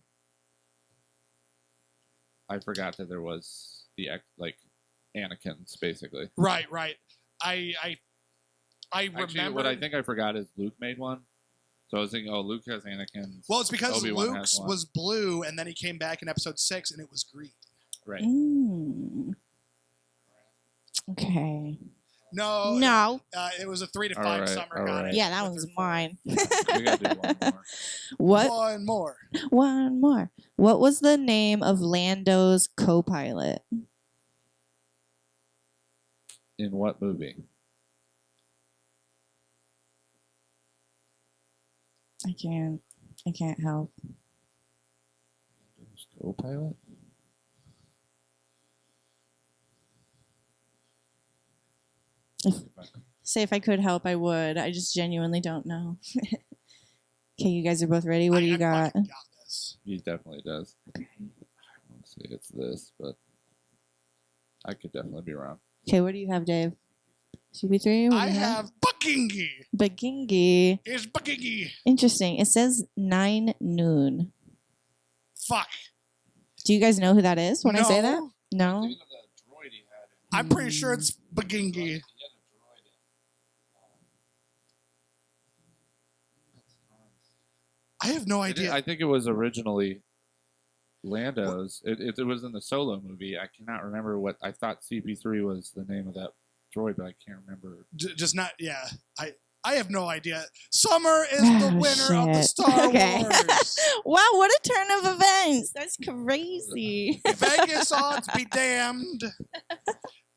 I forgot that there was the like Anakin's basically. Right. I Actually, remember. what I think I forgot is Luke made one. So I was thinking, oh, Luke has Anakin's. Well, it's because Obi-Wan Luke's has one. was blue, and then he came back in Episode 6, and it was green. Right. Mm. Okay. No, No. it was a 3 to 5. All right, Summer all got right. it. Yeah, that with one's her 4. mine. We gotta do one more. What? One more. One more. What was the name of Lando's co-pilot? In what movie? I can't help. Co-pilot. Say if I could help, I would. I just genuinely don't know. Okay, you guys are both ready. What do you I got? fucking got this. He definitely does. Let's see, it's this, but I could definitely be wrong. Okay, what do you have, Dave? CP3? What do I you have Buckingy. Bagingi. Here's Buckingy. Interesting. It says 9 noon. Fuck. Do you guys know who that is when I say that? No. No? I'm pretty sure it's Buckingy. I have no idea. I think it was originally Lando's. It was in the Solo movie. I cannot remember what I thought. CP3 was the name of that droid, but I can't remember. Just not. Yeah. I have no idea. Summer is the Oh, winner of the shit. Star Okay. Wars. Wow, what a turn of events! That's crazy. Vegas odds be damned.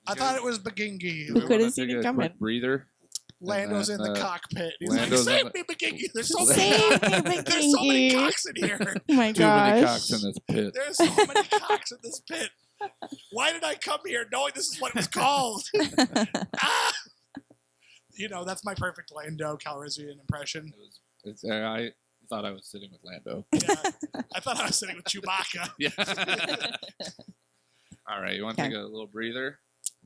I thought it was Begingy. Who We could wanna have seen take it a coming? quick breather. Lando's in And the then, cockpit. He's Lando's like, in save me, Begingy. There's so Save many me, cocks. There's so many Begingy. cocks in here. Oh my Too many gosh. cocks in this pit. There's so many cocks in this pit. Why did I come here knowing this is what it was called? Ah! You know, that's my perfect Lando Calrissian impression. I thought I was sitting with Lando. Yeah. I thought I was sitting with Chewbacca. Yeah. All right, you want to Okay. take a little breather?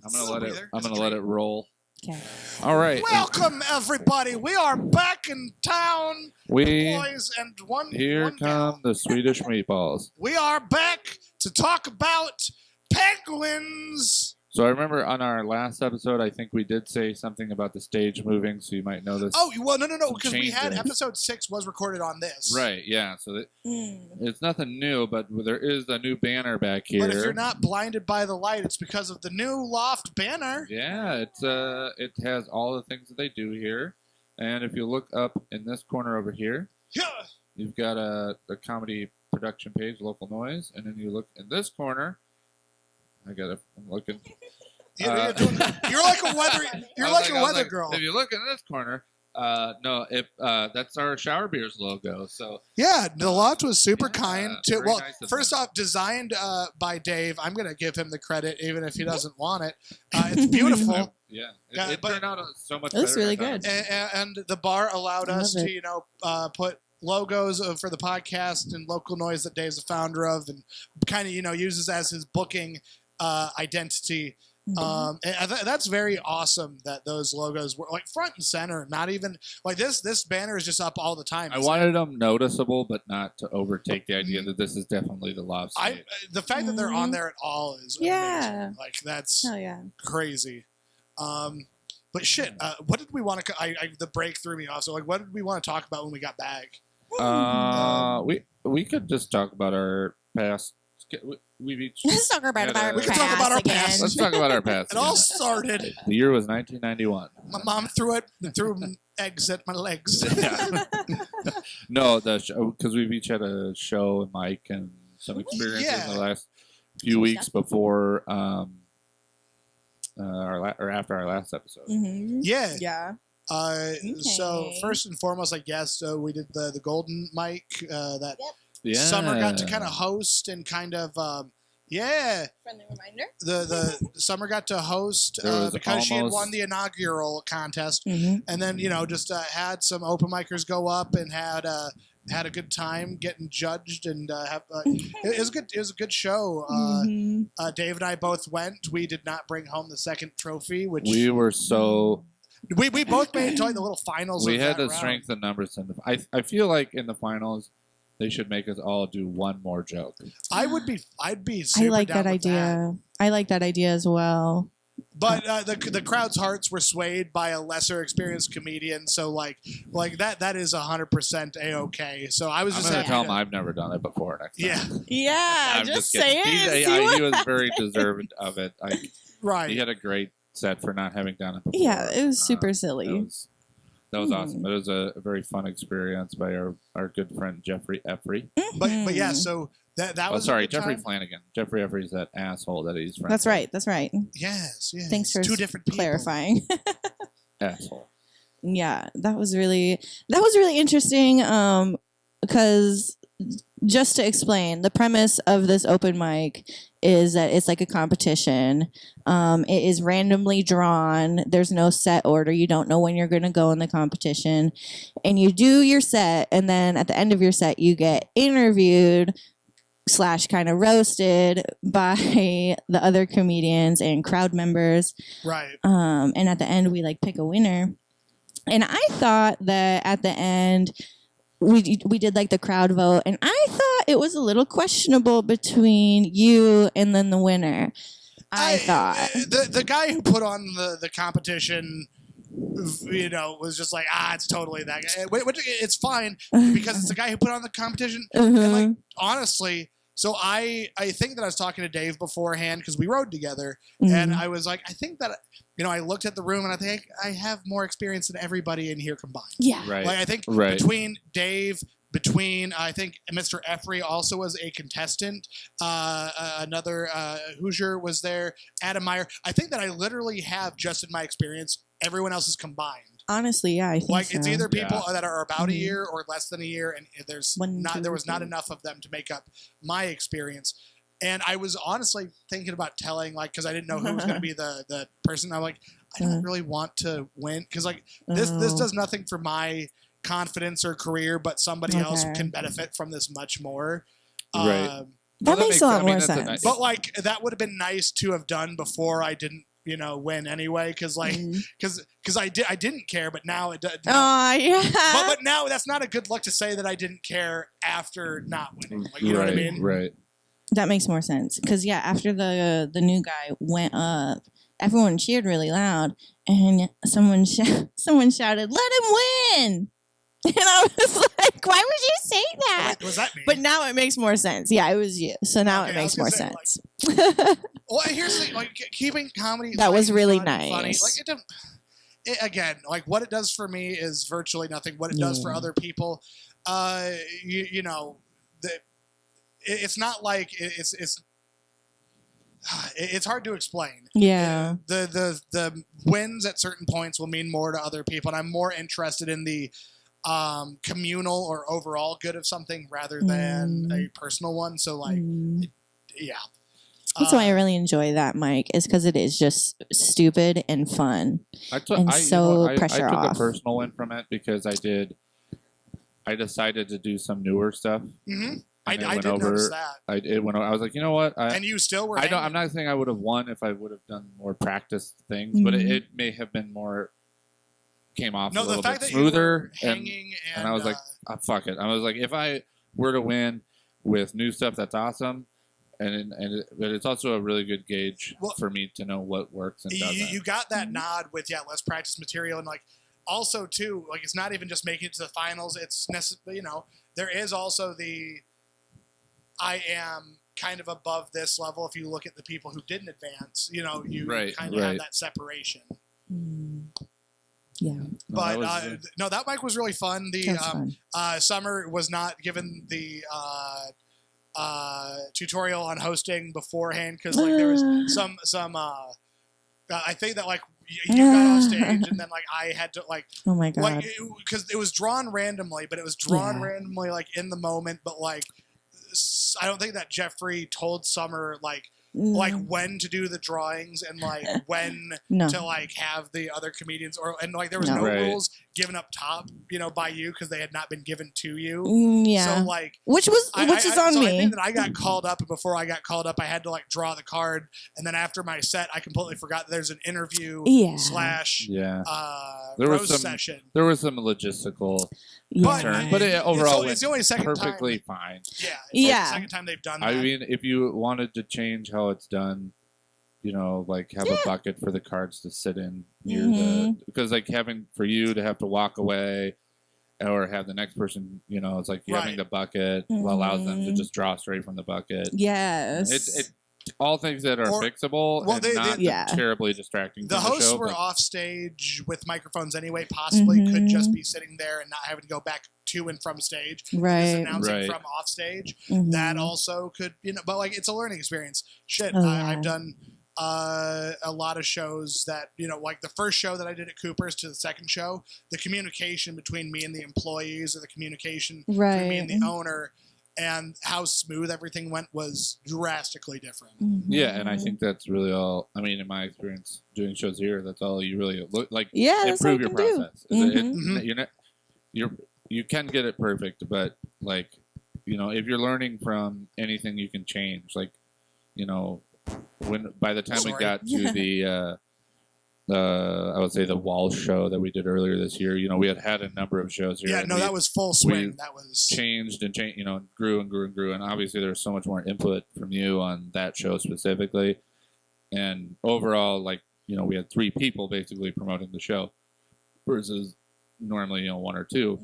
I'm gonna Little let it. breather. I'm Just gonna let it roll. Okay. All right. Welcome, everybody. We are back in town, We boys and one. here one gal. come the Swedish meatballs. We are back to talk about penguins. So I remember on our last episode, I think we did say something about the stage moving, so you might know this. Oh, well, no, Some because we had changes. episode 6 was recorded on this. Right, yeah. So Mm. it's nothing new, but there is a new banner back here. But if you're not blinded by the light, it's because of the new loft banner. Yeah, it has all the things that they do here. And if you look up in this corner over here, Yeah. you've got a comedy production page, Local Noise, and then you look in this corner. I'm looking. You're like a weather. You're I was like a I was weather girl. If you look in this corner, no, that's our Shower Beers logo. So Yeah, the loft was super Yeah, kind. To very well, nice of first them. off, designed by Dave. I'm gonna give him the credit, even if he doesn't want it. It's beautiful. yeah, Yeah, it but- turned out so much. It was better really than I thought good. it was. And the bar allowed us Love to, it. put logos for the podcast and Local Noise that Dave's a founder of, and kind of, uses as his booking identity. And that's very awesome that those logos were like front and center. Not even like this banner is just up all the time. I wanted them noticeable, but not to overtake the idea that this is definitely the Lob State. The fact that they're on Mhm. there at all is Yeah. amazing. Like that's Oh yeah. crazy. But shit, what did we want to? The break threw me off. So like, what did we want to talk about when we got back? We could just talk about our past. We've each. Let's talk about Yeah, our we can talk about our again. past. Let's talk about our past. It all again. started. The year was 1991. My mom threw eggs at my legs. Yeah. No, the show, because we've each had a show and Mike and some experiences Yeah. in the last few weeks before or after our last episode. Mhm. Yeah. Yeah. So Okay. first and foremost, I guess we did the golden mic that Yeah. Summer got to kind of host and kind of Friendly reminder. the Summer got to host There was because she had almost- won the inaugural contest, Mm-hmm. and then just had some open micers go up and had a good time getting judged and it was good. It was a good show. Dave and I both went. We did not bring home the second trophy, which We were so. we both made it to like the little finals. We of had that the round. strength and numbers. I feel like in the finals, they should make us all do one more joke. I'd be super I like down that with idea. I like that idea as well. But the crowd's hearts were swayed by a lesser experienced comedian, so like that is 100% a-okay. So I was I'm just gonna happy tell to- him I've never done it before. Next time. Yeah, Yeah, I'm just kidding. say it. He, See I- what- he was very deserved of it. right. He had a great set for not having done it before. Yeah, it was super That silly. was awesome. It was a very fun experience by our good friend Jeffrey Effrey. But yeah, Mhm. so that Oh, was a sorry, good Jeffrey time. Flanagan. Jeffrey Effrey's that asshole that he's friends That's right. That's right. Yes, yes. Thanks for two different people. clarifying. with. Asshole. Yeah, that was really interesting. Because just to explain, the premise of this open mic is that it's like a competition. It is randomly drawn. There's no set order. You don't know when you're going to go in the competition, and you do your set, and then at the end of your set, you get interviewed / kind of roasted by the other comedians and crowd members. Right. And at the end, we like pick a winner. And I thought that at the end, we did like the crowd vote, and I thought it was a little questionable between you and then the winner. I thought. the guy who put on the competition, was just like, it's totally that guy. Which it's fine because it's the guy who put on the competition. And like, honestly, So I think that I was talking to Dave beforehand because we rode together, Mhm. and I was like, I think that I looked at the room and I think I have more experience than everybody in here combined. Yeah. Right. Like I think Right. between Dave, I think Mr. Effrey also was a contestant. Another Hoosier was there. Adam Meyer. I think that I literally have, just in my experience, everyone else is combined. Honestly, yeah, I think Like so. it's either people Yeah. that are about a Mhm. year or less than a year, and there was not enough of them to make up my experience. And I was honestly thinking about telling, like, because I didn't know who was going to be the person. I'm like, I don't really want to win because like this Oh. does nothing for my confidence or career, but somebody else Okay. can benefit from this much more. Right. That Well, makes a lot more that's sense. nice- But like that would have been nice to have done before I didn't, win anyway. Because like, Mhm. because I didn't care, but now it does. Oh yeah. But now that's not a good look to say that I didn't care after not winning. Like, you know what I mean? Right. That makes more sense because after the new guy went up, everyone cheered really loud, and someone shouted, "Let him win!" And I was like, "Why would you say that?" Wait, was that me? But now it makes more sense. Yeah, it was you. So now Okay, it I makes was more gonna say, sense. well, here's the thing, like keeping comedy. That was light, really fun, and funny, nice. like it don't. Again, like what it does for me is virtually nothing. What it does for Yeah. other people, it's not like it's hard to explain. Yeah. The wins at certain points will mean more to other people, and I'm more interested in the communal or overall good of something rather than a personal one. So like, Mm. yeah. That's why I really enjoy that, Mike, is because it is just stupid and fun. And so pressure I took off. a personal win from it because I decided to do some newer stuff. Mm-hmm. I And it did went notice over. that. I was like, you know what? And you still were. I'm not saying I would have won if I would have done more practice things, but Mhm. it may have been more came off a the little fact bit that you were smoother. hanging And I was like, fuck it. I was like, if I were to win with new stuff, that's awesome. But it's also a really good gauge for me to know what works and doesn't. you got that nod with less practice material, and like also too, like it's not even just making it to the finals. It's there is also the I am kind of above this level. If you look at the people who didn't advance, you kind of have that separation. Mm. Yeah. But that mic was really fun. The That was fun. Summer was not given the tutorial on hosting beforehand because like there was some I think that like you got off stage and then like I had to like Oh my god. like because it was drawn randomly, but it was drawn randomly like in the moment. But like I don't think that Jeffrey told Summer like when to do the drawings and like when No. to like have the other comedians and like there was No. no Right. rules given up top by you because they had not been given to you. Yeah. So like which is on so me. I think that I got called up, and before I got called up, I had to like draw the card, and then after my set, I completely forgot that there's an interview slash Yeah. there roast session. There was some logistical Yeah. turn, but it overall it's the only second perfectly time. fine. Yeah, Yeah. the second time they've done that. I mean, if you wanted to change how it's done, like have a bucket for the cards to sit in near the, because like having for you to have to walk away or have the next person, it's like having the bucket allows them to just draw straight from the bucket. Yes. It all things that are fixable and not terribly distracting. The from hosts show, were but- off stage with microphones anyway, possibly could just be sitting there and not having to go back to and from stage. Right. Just announcing Right. from off stage. Mhm. That also could, but like it's a learning experience. Shit, Oh, I've done a lot of shows that, like the first show that I did at Cooper's to the second show, the communication between me and the employees or the communication between me and the owner and how smooth everything went was drastically different. Yeah, and I think that's really all. I mean, in my experience doing shows here, that's all you really look like. Yeah, that's all improve your you can do. process. You're not, you can get it perfect, but like, if you're learning from anything, you can change. Like, when by the time we got to the I would say the Walsh show that we did earlier this year, we had a number of shows here. Yeah, no, that was full swing. That was changed and changed, grew and grew and grew. And obviously there's so much more input from you on that show specifically. And overall, like, we had 3 people basically promoting the show versus normally, 1 or 2.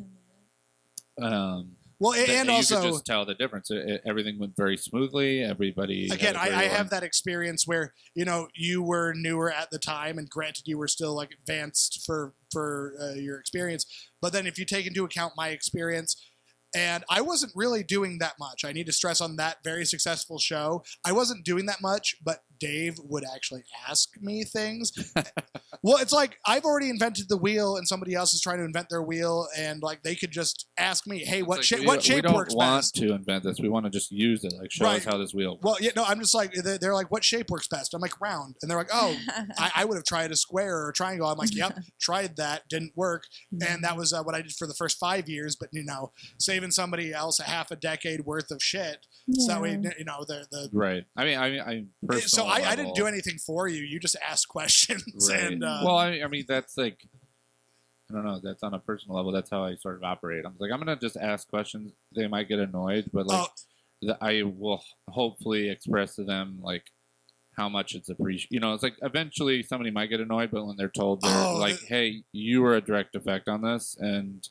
Well, that and you also could just tell the difference. Everything went very smoothly. Everybody again, had a I great have that experience where you were newer at the time, and granted, you were still like advanced for your experience. But then, if you take into account my experience, and I wasn't really doing that much. I need to stress on that very successful show. I wasn't doing that much, but Dave would actually ask me things. Well, it's like I've already invented the wheel, and somebody else is trying to invent their wheel, and like they could just ask me, "Hey, what shape works We don't want best?" to invent this. We want to just use it. Like, show us Right. how this wheel works. Well, yeah, no, I'm just like they're like, "What shape works best?" I'm like, "Round," and they're like, "Oh, I would have tried a square or a triangle." I'm like, "Yep, tried that, didn't work," and that was what I did for the first 5 years. But saving somebody else a half a decade worth of shit, so that way the Right. I so I didn't do anything for you. You just asked questions, Right. and well, I mean, that's like, I don't know. That's on a personal level. That's how I sort of operate. I'm like, I'm gonna just ask questions. They might get annoyed, but like, I will hopefully express to them like how much it's appreciated. It's like eventually somebody might get annoyed, but when they're told, they're hey, you were a direct effect on this, and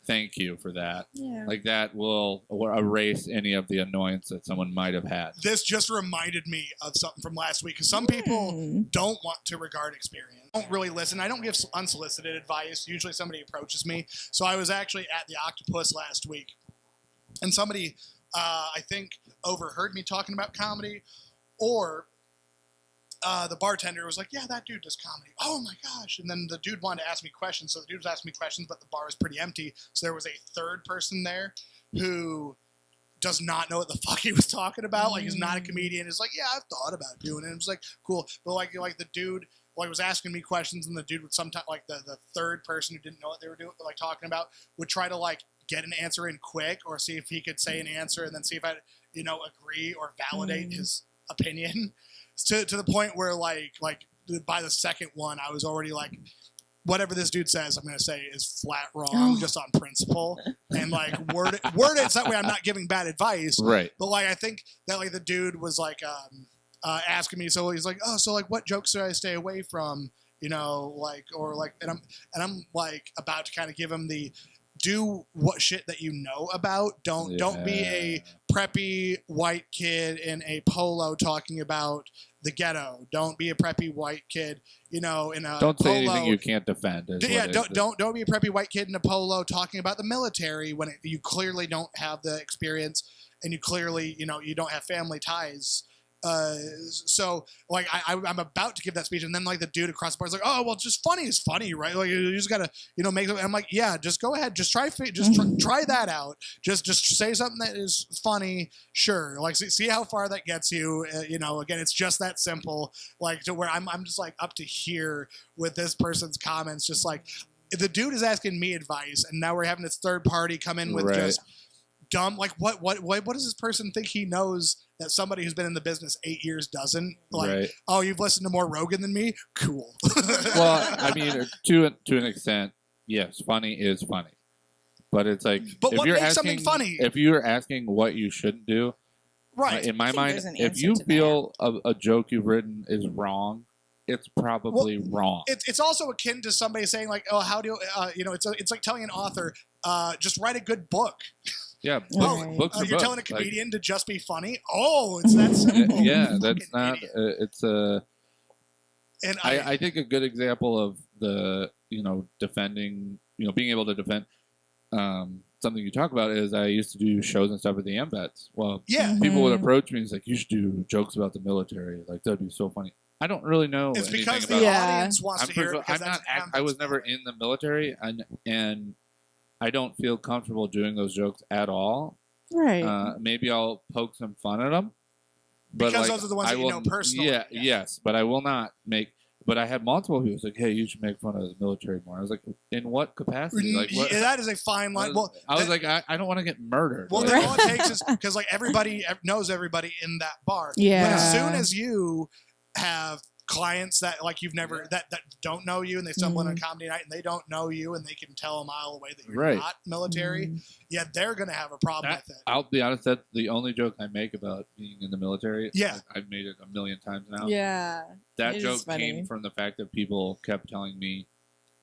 thank you for that. Yeah. Like that will erase any of the annoyance that someone might have had. This just reminded me of something from last week because some people don't want to regard experience, don't really listen. I don't give unsolicited advice. Usually somebody approaches me. So I was actually at the Octopus last week, and somebody, I think, overheard me talking about comedy, or the bartender was like, "Yeah, that dude does comedy." Oh my gosh. And then the dude wanted to ask me questions. So the dude was asking me questions, but the bar was pretty empty. So there was a third person there who does not know what the fuck he was talking about. Like, he's not a comedian. He's like, "Yeah, I've thought about doing it." It was like, cool. But like the dude was asking me questions, and the dude would sometimes, like the third person who didn't know what they were doing, like talking about, would try to like get an answer in quick, or see if he could say an answer and then see if I agree or validate his opinion. To the point where like by the second one, I was already like, whatever this dude says, I'm gonna say is flat wrong, just on principle, and like word it so that way I'm not giving bad advice. Right. But like I think that like the dude was like asking me, so he's like, "Oh, so like what jokes should I stay away from?" And I'm like about to kind of give him the, do what shit that you know about. Don't be a preppy white kid in a polo talking about the ghetto. Don't be a preppy white kid, in a don't say polo. anything you can't defend. Don't be a preppy white kid in a polo talking about the military when you clearly don't have the experience, and you clearly you don't have family ties. So like I'm about to give that speech, and then like the dude across the bar is like, "Oh, well, just funny is funny, right? Like you just gotta make it." I'm like, "Yeah, just go ahead, just try that out. Just say something that is funny, sure. Like see how far that gets you. Again, it's just that simple. Like to where I'm just like up to here with this person's comments, just like the dude is asking me advice, and now we're having this third party come in with just dumb, like what does this person think he knows that somebody who's been in the business 8 years doesn't? Like, oh, you've listened to more Rogan than me? Cool. Well, I mean, to an extent, yes, funny is funny, but it's like, but if what you're makes asking, something funny? If you're asking what you shouldn't do, right? In my mind, if you feel a joke you've written is wrong, it's probably wrong. It's also akin to somebody saying like, "Oh, how do it's like telling an author, just write a good book." Yeah, books are you're telling a comedian to just be funny. Oh, it's that simple. Yeah, that's not. It's a. And I think a good example of the defending, being able to defend something you talk about is I used to do shows and stuff at the MVets. Well, people would approach me and say, "You should do jokes about the military. Like that'd be so funny." I don't really know. It's anything because about the audience wants to hear it. I was never in the military, and I don't feel comfortable doing those jokes at all. Right. Maybe I'll poke some fun at them. But because those are the ones that you know personally. Yeah, yes, but I will not make. But I had multiple people like, "Hey, you should make fun of the military more." I was like, "In what capacity?" Like, what? Yeah, that is a fine line. Well, I was like, I don't want to get murdered. Well, all it takes is because like everybody knows everybody in that bar. Yeah. But as soon as you have clients that like you've never that don't know you, and they stumble in on a comedy night and they don't know you, and they can tell a mile away that you're not military, they're gonna have a problem with it. I'll be honest, that's the only joke I make about being in the military. Yeah. I've made it a million times now. Yeah. That joke came from the fact that people kept telling me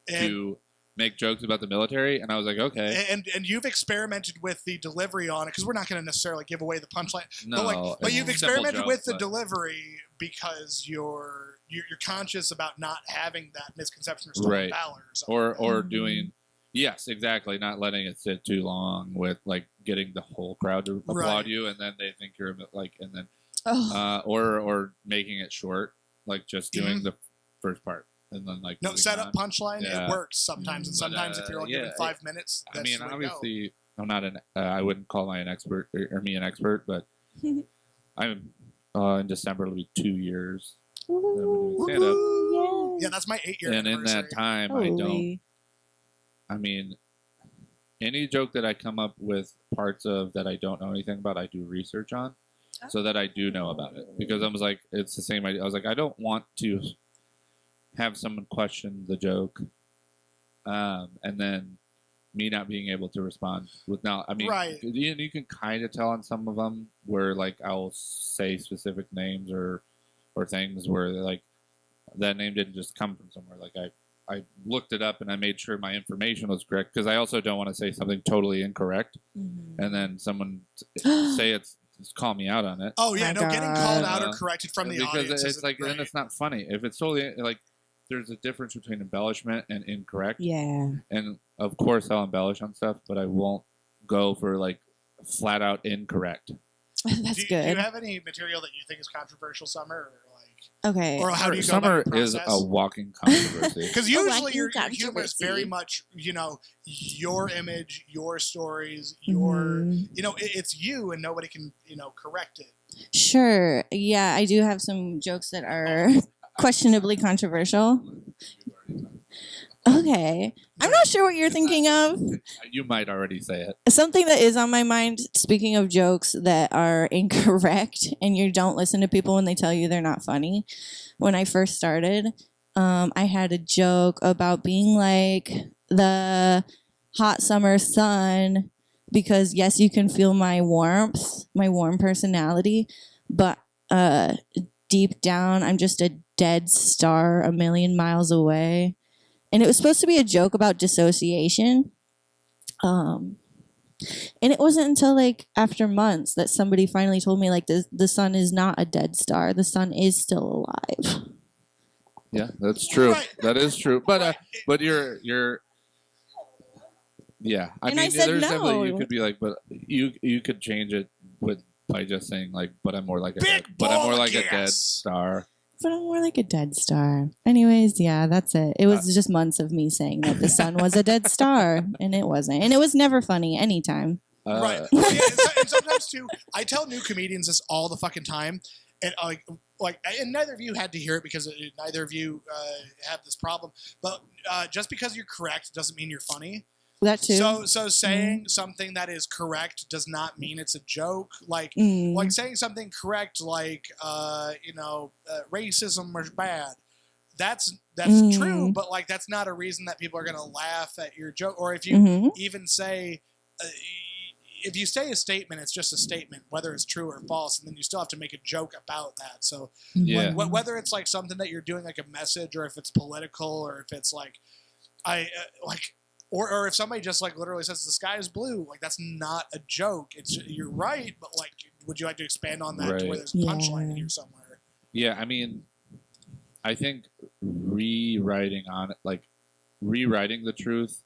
to make jokes about the military, and I was like, okay, And you've experimented with the delivery on it because we're not going to necessarily give away the punchline. no, But it's you've a simple experimented joke, with the but- delivery because you're conscious about not having that misconception or stolen Right. valor or something. or doing. Yes, exactly. Not letting it sit too long with like getting the whole crowd to applaud Right. you, and then they think you're like, and then Oh. or making it short, like just doing Mhm. the first part, and then like No, moving set up on. punchline. Yeah. It works sometimes, and But, sometimes if you're only given yeah, 5 minutes, I that's mean, the way to go. obviously, I'm not an. I wouldn't call my an expert or me an expert, but I'm in December it'll be 2 years. Ooh. Stand up. Woo! Yeah, that's my 8-year And in anniversary. that time, I don't. Holy. I mean, any joke that I come up with parts of that I don't know anything about, I do research on, so that I do know about it. Because I was like, it's the same idea. I was like, I don't want to have someone question the joke, and then me not being able to respond with now. I mean, Right. you can kind of tell on some of them where like I'll say specific names or things where like that name didn't just come from somewhere. Like I looked it up and I made sure my information was correct because I also don't want to say something totally incorrect Mhm. and then someone say just call me out on it. Oh yeah, My no, getting called out or God. corrected from the Because audience it's isn't like great. then it's not funny if it's totally like there's a difference between embellishment and incorrect. Yeah. And of course I'll embellish on stuff, but I won't go for like flat out incorrect. That's do you good. have any material that you think is controversial, Summer, or Okay. or how do you go Summer about your is process? a walking controversy. Because A usually walking your humor is very controversy. much, your image, your stories, your, Mhm. it's you, and nobody can, correct it. Sure. Yeah, I do have some jokes that are questionably controversial. Okay. I'm not sure what you're thinking of. You might already say it. Something that is on my mind, speaking of jokes that are incorrect and you don't listen to people when they tell you they're not funny. When I first started, I had a joke about being like the hot summer sun because, yes, you can feel my warmth, my warm personality, but deep down, I'm just a dead star a million miles away. And it was supposed to be a joke about dissociation. And it wasn't until like after months that somebody finally told me like the sun is not a dead star. The sun is still alive. Yeah, that's true. Right. That is true. But Right. but you're yeah. I And mean, I said there's definitely you no. could be like, but you could change it by just saying like, but I'm more like a Big but I'm more ball like of a dead gas. star. But I'm more like a dead star. Anyways, yeah, that's it. It was just months of me saying that the sun was a dead star, and it wasn't. And it was never funny anytime. Right. Uh, Yeah, and sometimes too, I tell new comedians this all the fucking time, and and neither of you had to hear it because neither of you have this problem. But just because you're correct doesn't mean you're funny. That too. So saying something that is correct does not mean it's a joke. Like Mm. saying something correct, racism is bad. That's true, but like that's not a reason that people are gonna laugh at your joke. Or if you Mhm. even say, if you say a statement, it's just a statement, whether it's true or false, and then you still have to make a joke about that. So Yeah. whether it's like something that you're doing like a message, or if it's political, or if it's like or if somebody just like literally says the sky is blue, like that's not a joke. It's You're right, but like, would you like to expand on that to where Right. there's a punchline in Yeah. here somewhere? Yeah, I mean, I think rewriting the truth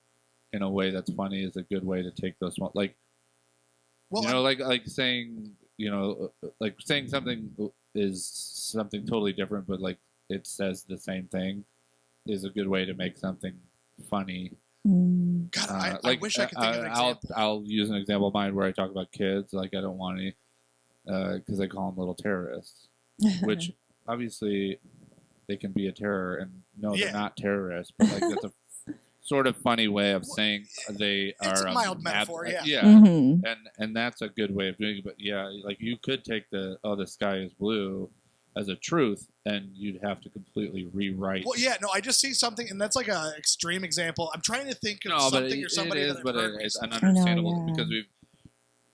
in a way that's funny is a good way to take those small, like, Well, like saying, like saying something is something totally different, but like it says the same thing is a good way to make something funny. Mm. God, I wish I could think of an example. I'll use an example of mine where I talk about kids. Like I don't want any, because I call them little terrorists, which obviously they can be a terror, and no, Yeah. they're not terrorists. But like that's a sort of funny way of saying they It's are a mild metaphor, yeah. yeah. Mhm. And that's a good way of doing it. But yeah, like you could take the sky is blue as a truth, and you'd have to completely rewrite. Well, yeah, no, I just see something, and that's like an extreme example. I'm trying to think of No, but something or somebody it is, that I've but heard it's recently. ununderstandable I know, yeah.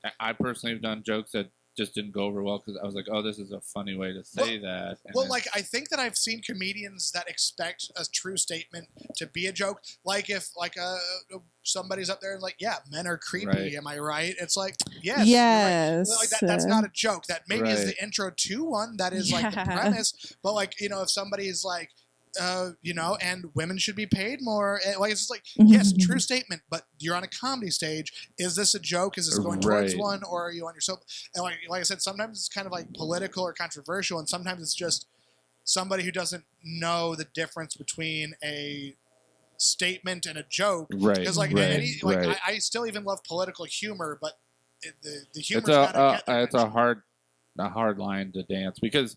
because I personally have done jokes that just didn't go over well because I was like, oh, this is a funny way to say that. And Well, it's- like I think that I've seen comedians that expect a true statement to be a joke. Like if somebody's up there and like, yeah, men are creepy. Right. Am I right? It's like, yes. Yes. Like that's not a joke. That maybe is Right. the intro to one. That is like the Yeah. premise. But like, if somebody's like, and women should be paid more. Like it's just like, yes, true statement. But you're on a comedy stage. Is this a joke? Is this going towards Right. one, or are you on your soap? And like I said, sometimes it's kind of like political or controversial, and sometimes it's just somebody who doesn't know the difference between a statement and a joke. right, Because like right, right. I still even love political humor, but the humor's it's gotta get there it's a hard line to dance because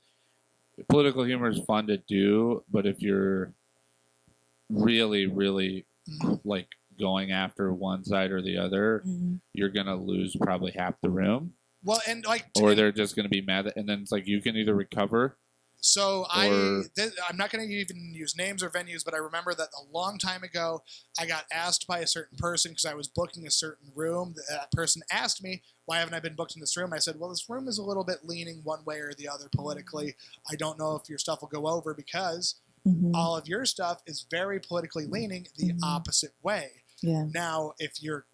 political humor is fun to do, but if you're really, really like going after one side or the other, you're gonna lose probably half the room, Well, and like, or they're just gonna be mad. And then it's like you can either recover. so or- I'm not going to even use names or venues, but I remember that a long time ago, I got asked by a certain person because I was booking a certain room. That person asked me, why haven't I been booked in this room? I said, well, this room is a little bit leaning one way or the other politically. I don't know if your stuff will go over because all of your stuff is very politically leaning the opposite way. Yeah. Now, if you're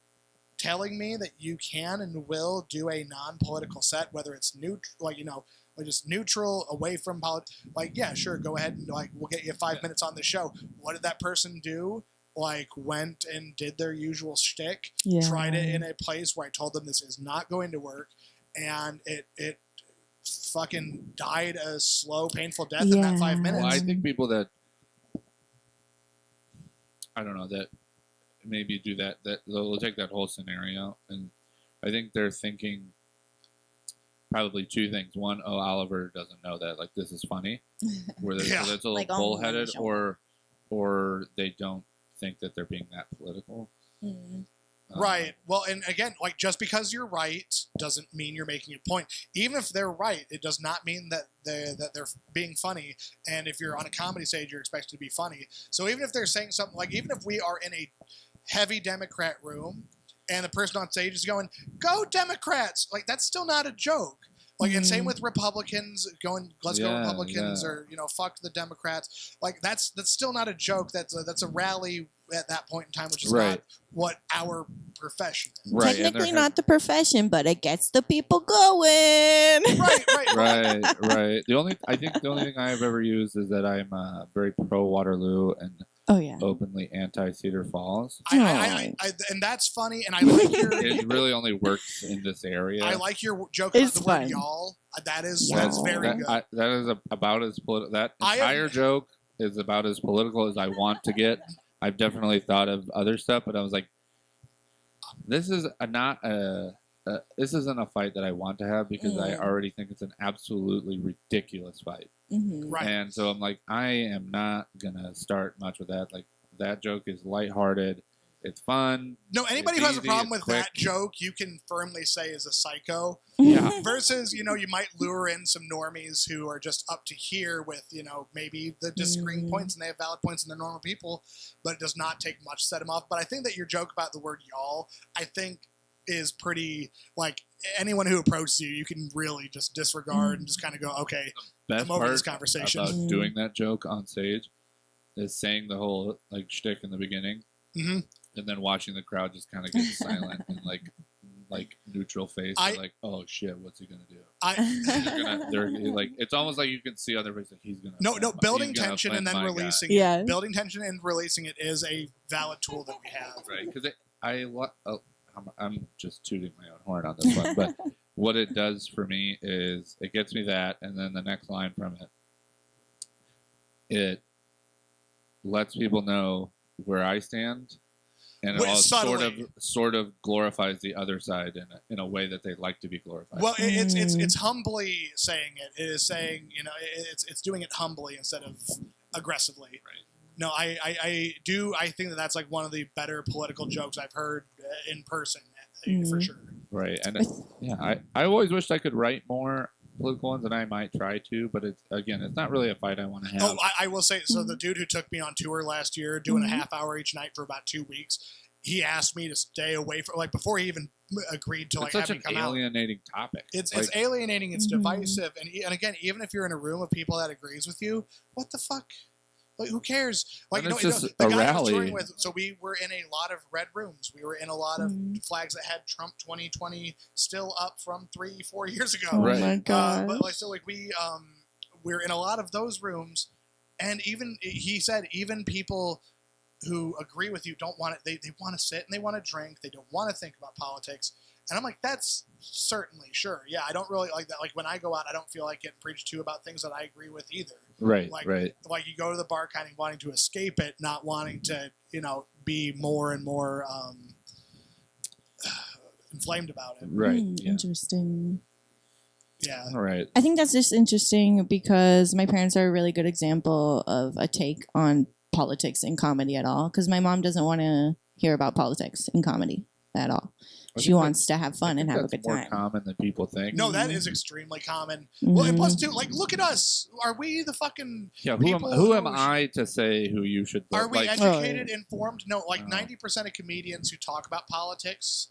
telling me that you can and will do a non-political set, whether it's neutral, like just neutral, away from politics, like, yeah, sure, go ahead and like we'll get you 5 minutes on the show. What did that person do? Like went and did their usual shtick, tried it in a place where I told them this is not going to work, and it fucking died a slow, painful death in that 5 minutes. Well, I think people that that maybe do that they'll take that whole scenario, and I think they're thinking probably two things. One, oh, Oliver doesn't know that like this is funny, where Yeah. that's a little Like on bullheaded, the show. or they don't think that they're being that political. Right. Well, and again, like just because you're right doesn't mean you're making a point. Even if they're right, it does not mean that they're being funny. And if you're on a comedy stage, you're expected to be funny. So even if they're saying something like, even if we are in a heavy Democrat room and the person on stage is going, "Go Democrats!" Like that's still not a joke. Like, and same with Republicans going, "Let's go Yeah, Republicans," yeah. or fuck the Democrats. Like that's still not a joke. That's a rally at that point in time, which is Right. not what our profession is. Right, and Technically there not the profession, but it gets the people going. Right. right. The only thing I've ever used is that I'm very pro Waterloo and Oh yeah. openly anti Cedar Falls. I, and that's funny, and I like your It really only works in this area. I like your joke about It's the fun. word y'all. That's Y'all. very that, good. that is about as political. That I have- entire joke is about as political as I want to get. I've definitely thought of other stuff, but I was like, this is this isn't a fight that I want to have because I already think it's an absolutely ridiculous fight. Right. And so I'm like, I am not gonna start much with that. Like that joke is lighthearted. It's fun. No, anybody who It's has a easy, problem it's with quick. that joke, you can firmly say is a psycho. Yeah. Versus, you might lure in some normies who are just up to here with, maybe the disagreeing points, and they have valid points and they're normal people, but it does not take much to set them off. But I think that your joke about the word y'all, I think is pretty, like, anyone who approaches you, you can really just disregard and just kind of go, okay, Best I'm over part this conversation. about doing that joke on stage is saying the whole like shtick in the beginning, Mhm. and then watching the crowd just kind of get silent and like neutral face, like, oh shit, what's he gonna do? They're like, it's almost like you can see on their face like he's gonna. building he's gonna tension and offend then my guy. releasing Yeah. it. Building tension and releasing it is a valid tool that we have. Right, because I'm just tooting my own horn on this one, but what it does for me is it gets me that, and then the next line from it lets people know where I stand, and it Well, all subtly. sort of glorifies the other side in a way that they like to be glorified. Well, it's humbly saying it. It is saying, it's doing it humbly instead of aggressively. Right. No, I think that that's like one of the better political jokes I've heard in person, for sure. Right, and I always wished I could write more political ones, and I might try to, but it's not really a fight I want to have. Oh, I will say, so the dude who took me on tour last year, doing a half hour each night for about 2 weeks, he asked me to stay away from, like, before he even agreed to like It's such have an me come out. alienating topic. It's Like, alienating. It's Mhm. divisive, and again, even if you're in a room of people that agrees with you, what the fuck? Like, who cares? Like, And you know, it's just the a guy I was rally. touring with. So we were in a lot of red rooms. We were in a lot of Mhm. flags that had Trump 2020 still up from 3-4 years ago. Oh Right. my god. But like, so like we're in a lot of those rooms, and even he said even people who agree with you don't want it. They want to sit and they want to drink. They don't want to think about politics. And I'm like, that's certainly sure. Yeah, I don't really like that. Like when I go out, I don't feel like getting preached to about things that I agree with either. right, Like, right. Like you go to the bar kind of wanting to escape it, not wanting to, be more and more inflamed about it. Right. Yeah. Interesting. Yeah. All right. I think that's just interesting because my parents are a really good example of a take on politics and comedy at all. Because my mom doesn't want to hear about politics and comedy at all. I She think wants to have I fun think and have a that's good more time. common than people think. No, that Mhm. is extremely common. Well, and Mhm. plus, too, like, look at us. Are we the fucking? Yeah. people Who am who- I to say who you should vote? Are we like, educated, informed? No, like No. 90% of comedians who talk about politics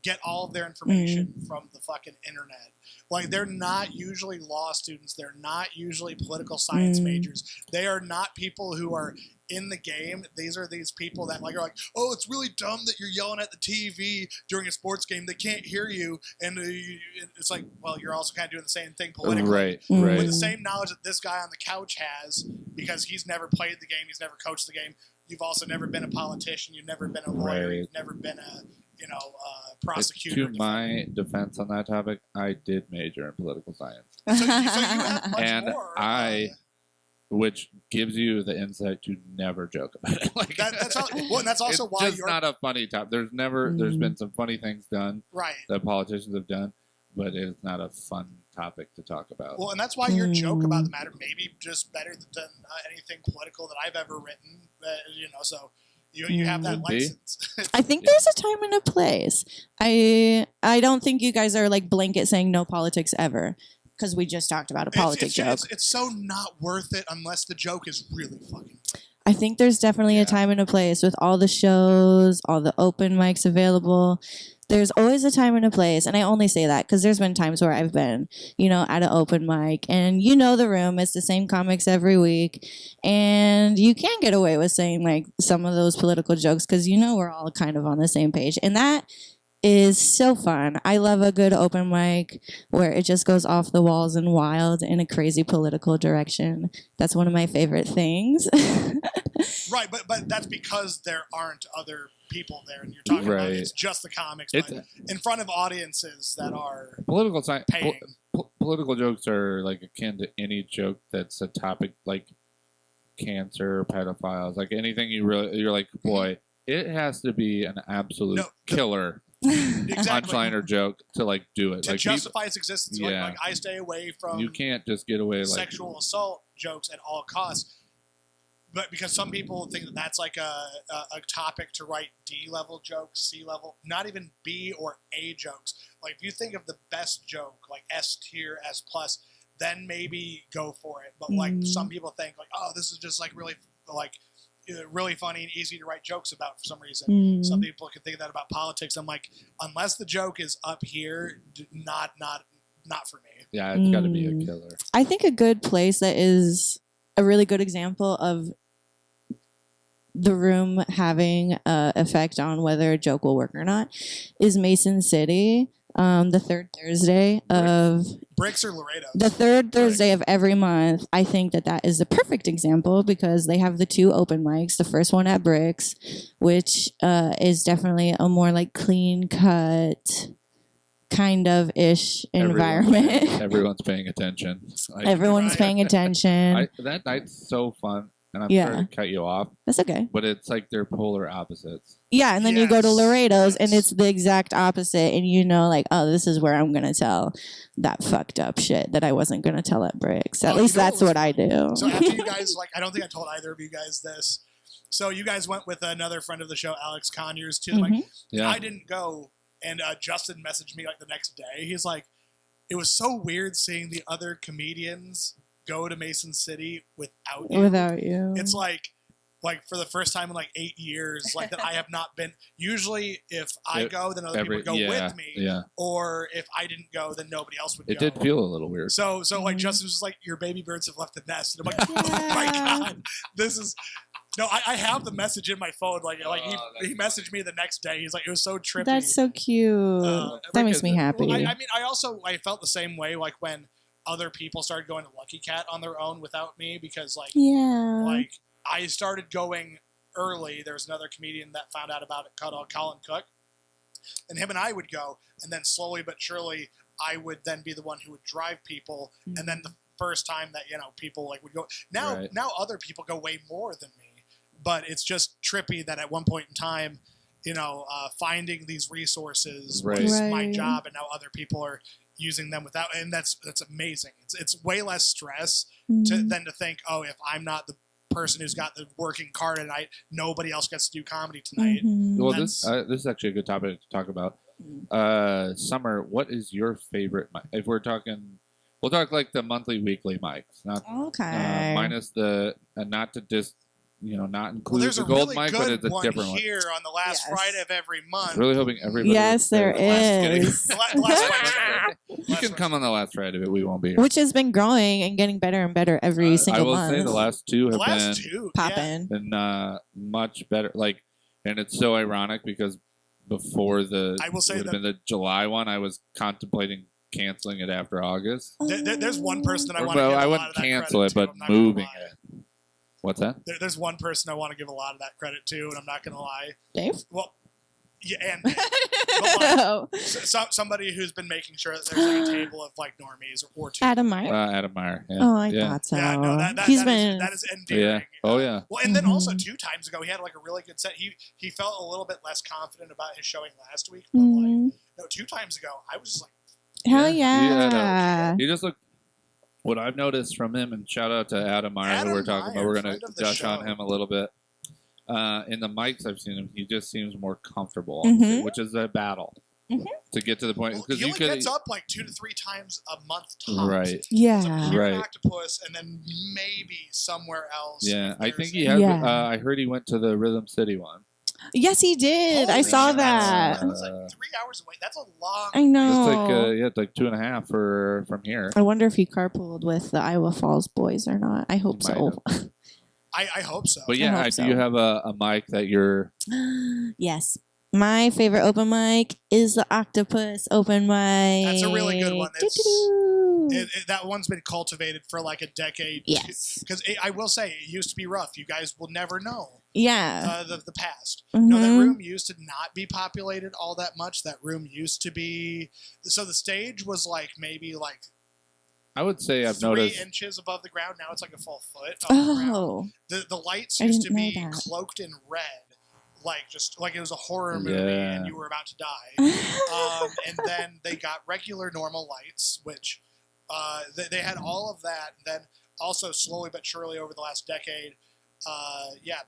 get all of their information Mm-hmm. from the fucking internet. Like, they're not usually law students. They're not usually political science Mm. majors. They are not people who are in the game. These are these people that like are like, oh, it's really dumb that you're yelling at the TV during a sports game. They can't hear you, and it's like, well, you're also kind of doing the same thing politically. right, Mm. right. With the same knowledge that this guy on the couch has, because he's never played the game, he's never coached the game. You've also never been a politician. You've never been a lawyer. Right. You've never been a prosecutor. To my defense on that topic, I did major in political science, so you have much and more. which gives you the insight to never joke about it. Like That's and that's also it's why just you're not a funny topic. There's Mm. been some funny things done right. that politicians have done, but it's not a fun topic to talk about. Well, and that's why your joke about Mm. the matter maybe just better than anything political that I've ever written. So you have that Could be. license. I think there's a time and a place. I don't think you guys are like blanket saying no politics ever because we just talked about a politic joke. It's so not worth it unless the joke is really fucking. I think there's definitely Yeah. a time and a place with all the shows, all the open mics available. There's always a time and a place. And I only say that because there's been times where I've been, at an open mic and the room, it's the same comics every week. And you can get away with saying like some of those political jokes because we're all kind of on the same page. And that is so fun. I love a good open mic where it just goes off the walls and wild in a crazy political direction. That's one of my favorite things. Right, but that's because there aren't other people there, and you're talking about Right. it's just the comics, It's but in front of audiences that are political science. paying. Political jokes are like akin to any joke that's a topic like cancer, pedophiles, like anything you're like, boy, it has to be an absolute No, the- killer Exactly. punchline or joke to like do it. To Like people, justify its existence. Yeah. Like I stay away from you can't just get away like sexual assault jokes at all costs. But because some people think that that's like a topic to write D level jokes, C level, not even B or A jokes. Like if you think of the best joke, like S tier, S plus, then maybe go for it. But like Mhm. some people think like, oh, this is just like really really funny and easy to write jokes about for some reason. Mm. Some people can think that about politics. I'm like, unless the joke is up here, not for me. yeah, it's got to be a Mm. killer. I think a good place that is a really good example of the room having an effect on whether a joke will work or not is Mason City. The third Thursday of Bricks or Laredo? the third Thursday of every month. I think that is the perfect example because they have the two open mics. The first one at Bricks, which is definitely a more like clean cut kind of ish environment. Everyone's paying attention. Like, Everyone's Right. paying attention. that night's so fun, and I'm Yeah. sorry to cut you off, That's okay. but it's like they're polar opposites. Yeah, and then you go to Yes, Laredo's and yes. it's the exact opposite, and like, oh, this is where I'm gonna tell that fucked up shit that I wasn't gonna tell at Bricks. At Oh, least you know that's what what I do. So after you guys, I don't think I told either of you guys this. So you guys went with another friend of the show, Alex Conyers, to the mic. Mhm. Yeah, I didn't go, and Justin messaged me the next day. He's like, it was so weird seeing the other comedians go to Mason City without you. Without you, It's like like for the first time in like 8 years, like that I have not been. Usually, if I It- go, then other people go with me, Yeah, or if I didn't go, then nobody else would it go. did feel a little weird. So like Mhm. Justin was just like, your baby birds have left the nest, and I'm like, oh my Yeah. god, this is. No, I have the message in my phone. Like that's he messaged me the next day. He's like, it was so trippy. That's so cute. That makes me because- happy. Well, I mean, I felt the same way. Like when other people started going to Lucky Cat on their own without me, because yeah. like I started going early. There's another comedian that found out about it called Colin Cook, and him and I would go, and then slowly but surely I would then be the one who would drive people, and then the first time that people like would go. Now Right. now other people go way more than me, but it's just trippy that at one point in time, finding these resources Right. was my Right. job, and now other people are using them without, and that's amazing. It's way less stress Mhm. than to think, oh, if I'm not the person who's got the working car tonight, nobody else gets to do comedy tonight. Mhm. Well, That's- this is actually a good topic to talk about. Summer, what is your favorite mic? If we're talking, we'll talk like the monthly, weekly mics, not Okay. minus the not to not Well, include there's the a gold really mic, but good it's a one different one. here on the last Yes. Friday of every month. Really hoping everybody. Yes, there is. The last Friday. You can come on the last Friday, but we won't be here. Which has been growing and getting better and better every I single will month. say the last two The have last been two, yeah. Poppin'. much better. Like, and it's so ironic because before the I will say would have that- been the July one, I was contemplating canceling it after August. There's one person that I Or, want to well, give I a lot wouldn't of that cancel credit it, but to. I'm not gonna moving lie. it. What's that? There's one person I want to give a lot of that credit to, and I'm not going to lie. Dave? Well, yeah, and somebody who's been making sure that there's like a table of like normies or two. Adam Meyer? Adam Meyer. Yeah. Oh, I yeah. thought so. Yeah, no, He's that been. is endearing. Yeah. Oh yeah. Well, and then also Mhm. 2 times ago, he had like a really good set. He felt a little bit less confident about his showing last week, but like Mhm. no, 2 times ago, I was just like, Hell Yeah. yeah. He just looked. What I've noticed from him, and shout out to Adam Meyer, Adam who we're talking about. Meyer, We're going friend to of the gush on show. him a little bit. In the mics I've seen him, he just seems more comfortable, Mhm. which is a battle Mhm. to get to the point well, because he you only could gets up like 2 to 3 times a month tops. right. Yeah. So here Right. in Octopus, and then maybe somewhere else. Yeah, if I there's think a- he has. Yeah. I heard he went to the Rhythm City one. Yes, he did. I Holy saw shit, that. That's like 3 hours away. That's a long. I know. It's like it's like 2.5 from here. I wonder if he carpooled with the Iowa Falls boys or not. I hope might so. I hope so. But yeah, hope I so. do have a mic that you're. Yes. My favorite open mic is the Octopus open mic. That's a really good one. It's- Doo-doo-doo. That one's been cultivated for like a decade. Yes. Because I will say, it used to be rough. You guys will never know Yeah. the past. No, that Mhm. room used to not be populated all that much. That room used to be. So the stage was like maybe like I would say I've 3 noticed. inches above the ground. Now it's like a full foot. Off the ground. Oh. The lights I used to didn't know be that. cloaked in red, like just like it was a horror movie Yeah. and you were about to die. And then they got regular normal lights, which they had all of that. And then also slowly but surely over the last decade,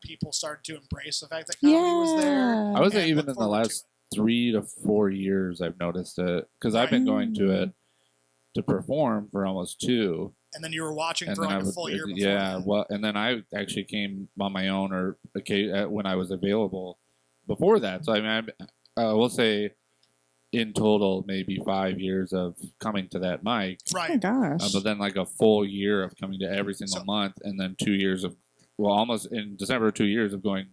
people started to embrace the fact that comedy was there. Yeah. I would say and even look in the forward to last 3 to 4 years, I've noticed it because I've been going to it to perform for almost 2. And then you were watching And for then like I a would, full year before. yeah. that. Well, and then I actually came on my own or when I was available before that. So I mean, I will say in total maybe 5 years of coming to that mic, Oh my Right. gosh. but then like a full year of coming to every single So- month, and then 2 years of almost in December 2 years of going.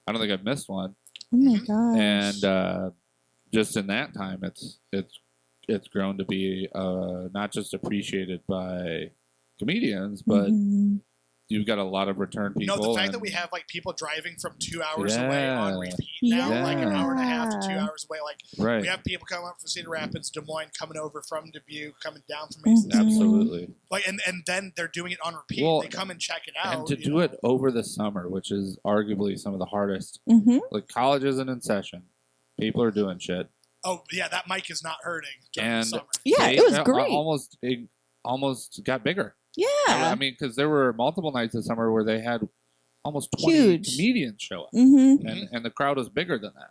I don't think I've missed one, Oh my Mhm. gosh. and just in that time, it's grown to be not just appreciated by comedians, but Mhm. you've got a lot of return people. No, the fact and- that we have like people driving from 2 hours away on Yeah. repeat now, Yeah. like an hour and a half to 2 hours away. Like right, we have people coming up from Cedar Rapids, Des Moines, coming over from Dubuque, coming down from Mason Mhm. City. absolutely. Like and then they're doing it on repeat. Well, they come and check it out. And to you do know. it over the summer, which is arguably some of the hardest. Mhm. Like college isn't in session, people are doing shit. Oh yeah, that mic is not hurting during And- the summer. Yeah, They- it was great. It almost got bigger. Yeah. I mean, because there were multiple nights this summer where they had almost 20 Huge. comedians show up, Mm-hmm. and the crowd was bigger than that.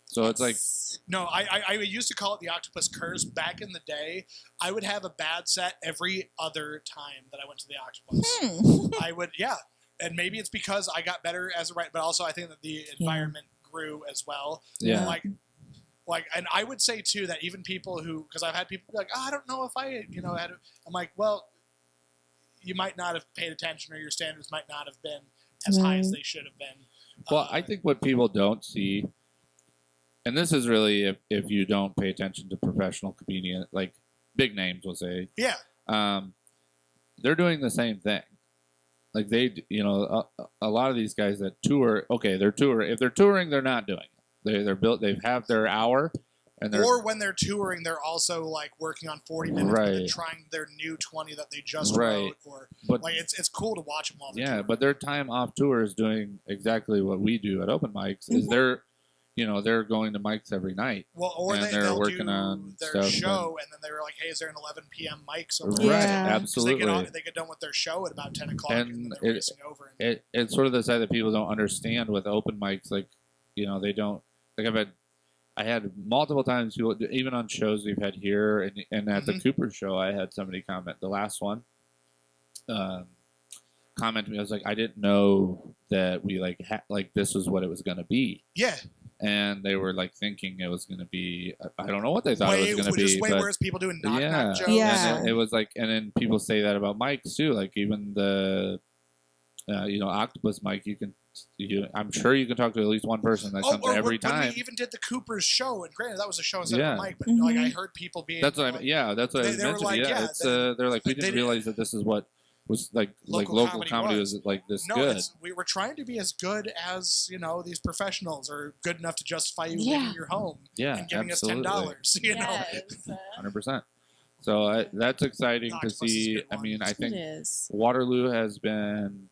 So it's like, No, I used to call it the octopus curse back in the day. I would have a bad set every other time that I went to the octopus. I would, yeah. and maybe it's because I got better as a writer, but also I think that the environment grew as well. Yeah. Like, and I would say too that even people who, because I've had people be like, I don't know if I, I'm like, well, you might not have paid attention, or your standards might not have been as high as they should have been. Well, I think what people don't see, and this is really if you don't pay attention to professional comedian, like big names, we'll say, they're doing the same thing. Like they, a lot of these guys that tour, okay, they're touring. If they're touring, they're not doing it. They're built. They have their hour, and or when they're touring, they're also like working on 40 minutes, Right. and then trying their new 20 that they just Right. wrote. Or But- like it's cool to watch them all. The yeah, time. but their time off tour is doing exactly what we do at open mics. Is they're going to mics every night. Well, or and they're they'll working do on their stuff show, and then they were like, "Hey, is there an 11 p.m. mic somewhere?" Right, Yeah. 'Cause absolutely. They get done with their show at about 10 o'clock, And and then they're racing over. And, It's sort of the side that people don't understand with open mics. Like, they don't. Like I had multiple times people, even on shows we've had here, and at the Cooper show, I had somebody comment. The last one, comment to me. I was like, I didn't know that we like this was what it was going to be. yeah, And they were like thinking it was going to be. I don't know what they thought it was going to be. Just way but worse. People doing knock jokes. Yeah. And it was like, and then people say that about mics too. Like even the, Octopus mic, I'm sure you can talk to at least one person that comes every time. When we even did the Cooper's show, and granted that was a show instead of a mic, but Mhm. like I heard people being. That's what I mean. Yeah, that's what I they were mentioned. like, yeah, yeah, it's they- they're like we they didn't didn't- realize that this is what was like local comedy was like this No, good. we were trying to be as good as these professionals, or good enough to justify you Yeah. leaving your home Yeah, and giving absolutely. us $10. You know, 100%. So that's exciting to Octopus is a see. good I one. mean, I think It is. Waterloo has been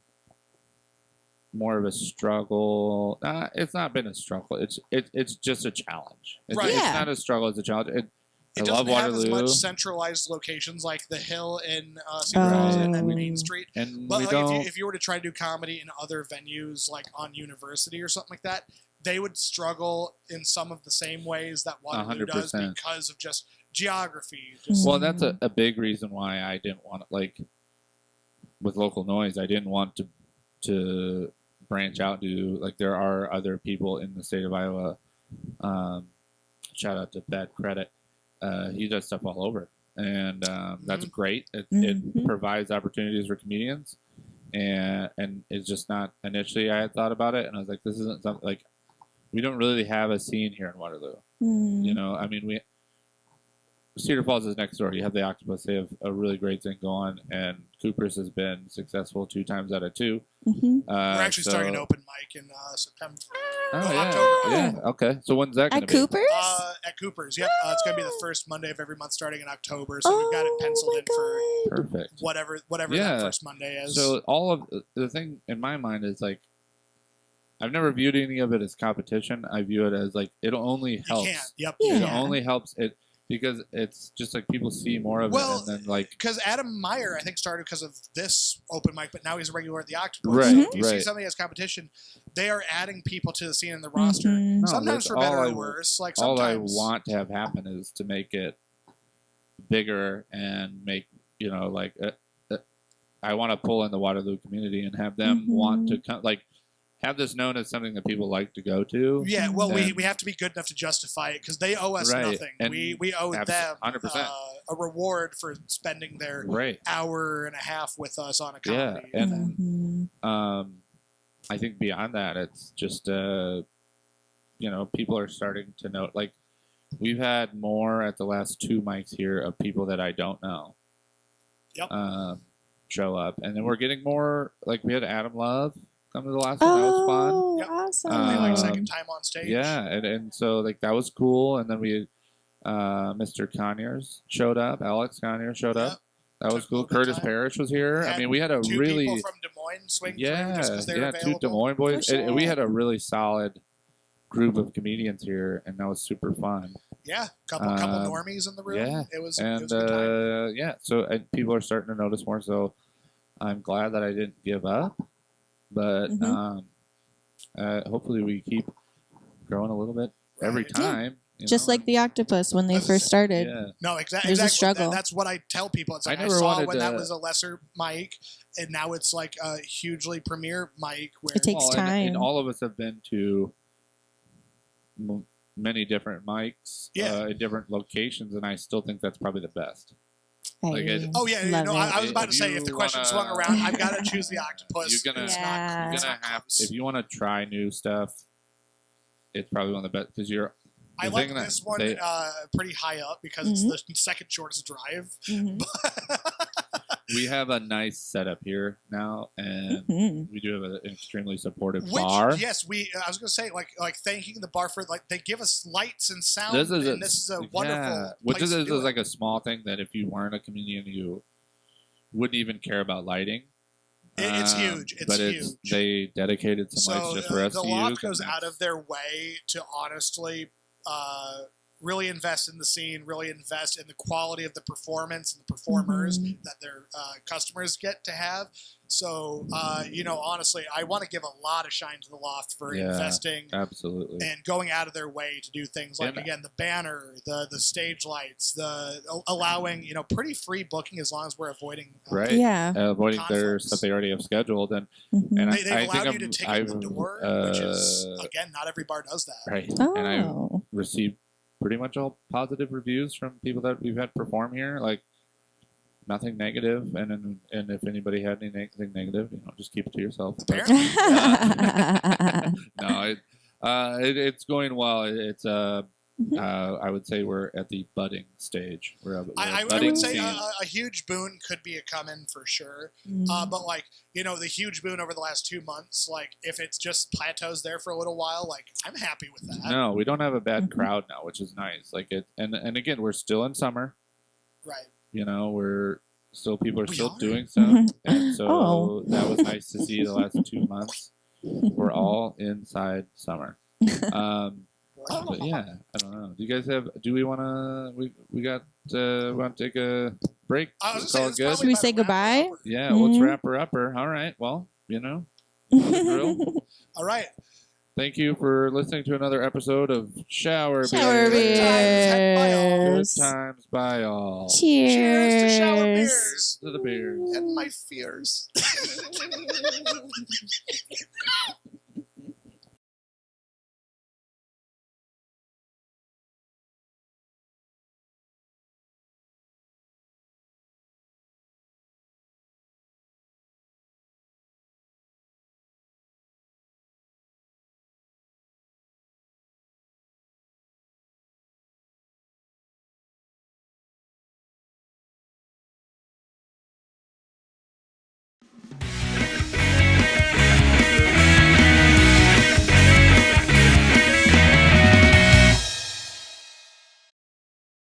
more of a struggle. It's not been a struggle. It's just a challenge. Right. It's Yeah. not a struggle. It's a challenge. I it love doesn't have as Waterloo, much centralized locations like the Hill in Cedar Falls and Main Street. and But we like, don't. if you were to try to do comedy in other venues, like on University or something like that, they would struggle in some of the same ways that Waterloo does 100%. because of just geography. Just, Well, that's a big reason why I didn't want to, like, with local noise, I didn't want to branch out to, like, there are other people in the state of Iowa. Shout out to Bad Credit. He does stuff all over. And that's great. It Mhm. provides opportunities for comedians. And it's just not, initially I had thought about it, and I was like, this isn't something, like, we don't really have a scene here in Waterloo. I mean, Cedar Falls is next door. You have the Octopus. They have a really great thing going, and Cooper's has been successful 2 times out of 2. Mhm. we're actually starting an open mic in September. Oh, October. yeah. Okay. So when's that going to At be? Cooper's? At Cooper's, yep. It's going to be the first Monday of every month starting in October. So we've got it penciled my in for God. Perfect. whatever Yeah. that first Monday is. So all of the thing in my mind is like, I've never viewed any of it as competition. I view it as like it'll only you help. can't. Yep. Yeah. It only helps it because it's just like people see more of Well, it, and then like because Adam Meyer, I think, started because of this open mic, but now he's a regular at the Octopus. Right, So if you see right. something as competition, they are adding people to the scene in the roster. Mhm. No, Sometimes that's for better all or I- worse. Like all I sometimes. want to have happen is to make it bigger and make I want to pull in the Waterloo community and have them want to come, like have this known as something that people like to go to. Yeah, well, And- we have to be good enough to justify it because they owe us Right, nothing. and We owe them 100%. a reward for spending their Right. hour and a half with us on a Yeah, comedy. and Mhm. I think beyond that, it's just people are starting to know. Like we've had more at the last 2 mics here of people that I don't know. Yep. Show up, and then we're getting more. Like we had Adam Love come to the last one. That was fun. Oh, Yep. awesome. Only like Um, second time on stage. Yeah, and so like that was cool. And then we Mr. Conyers showed up. Alex Conyers showed up. Yep. That was Took a cool. little bit of Curtis time. Parrish was here. I Had mean, we had a 2 really people from Des Moines swing through yeah, just because they were 2 available. Des Moines boys. For And we sure. had a really solid group of comedians here, and that was super fun. Yeah, couple normies in the room. yeah, It was And a good time. yeah, so and people are starting to notice more. So I'm glad that I didn't give up, but Mhm. hopefully we keep growing a little bit every Right. time. you Just know, like the octopus when they I was first started. yeah. No, exactly. There's a Exactly. struggle. That's what I tell people. It's like I I, never saw wanted when that to- was a lesser mic, and now it's like a hugely premier mic. Where It takes and time. all of us have been to many different mics Yeah. in different locations, and I still think that's probably the best. I Like it- Oh yeah, love I it. was about If to say you if the question wanna- swung around, I've got to choose the octopus. You're gonna- It's Yeah. You're it's gonna not have close. if you want to try new stuff. It's probably one of the best because you're. I the like thing that this one they- pretty high up because it's the second shortest drive. Mhm. We have a nice setup here now, and Mhm. we do have an extremely supportive Which bar. yes, I was gonna say like thanking the bar for like they give us lights and sound. This is and this is a wonderful. which place is to do it. like a small thing that if you weren't a comedian, you wouldn't even care about lighting. It's huge. It's but huge. They dedicated some lights So just for us the to loft use. goes and out of their way to honestly really invest in the scene, really invest in the quality of the performance and the performers Mhm. that their customers get to have. So, honestly, I want to give a lot of shine to the loft for Yeah. investing Absolutely. and going out of their way to do things like, And- again, the banner, the stage lights, the allowing, pretty free booking as long as we're avoiding Right. Yeah. Avoiding their conflicts. stuff they already have scheduled, and Mhm. and They've I allowed think you to I'm- ticket I've, the door, which is, again, not every bar does that. right. And I Oh. received pretty much all positive reviews from people that we've had perform here. Like nothing negative, and if anybthing had anything negative, just keep it to yourself. But, Apparently. no, it's going well. It's I would say we're at the budding stage. We're I budding would say scene. a huge boon could be a coming for sure. Mm. But the huge boon over the last 2 months, if it's just plateaus there for a little while, I'm happy with that. No, we don't have a bad Mhm. crowd now, which is nice. And again, we're still in summer. Right. We're still people are We still are. doing stuff, Mhm. and so Oh. that was nice to see the last 2 months. We're all inside summer. But yeah, I don't know. Do you guys have? Do we want to? We got. Want to take a break? I was Call gonna it say, good. it's Should we probably say about to wrap it goodbye? up. Yeah, let's Mhm. wrap her up. All right. Well, the drill. All right. Thank you for listening to another episode of Shower Shower Beers. beers. Good times by all. Cheers. Cheers to shower beers To the beers. and my fears.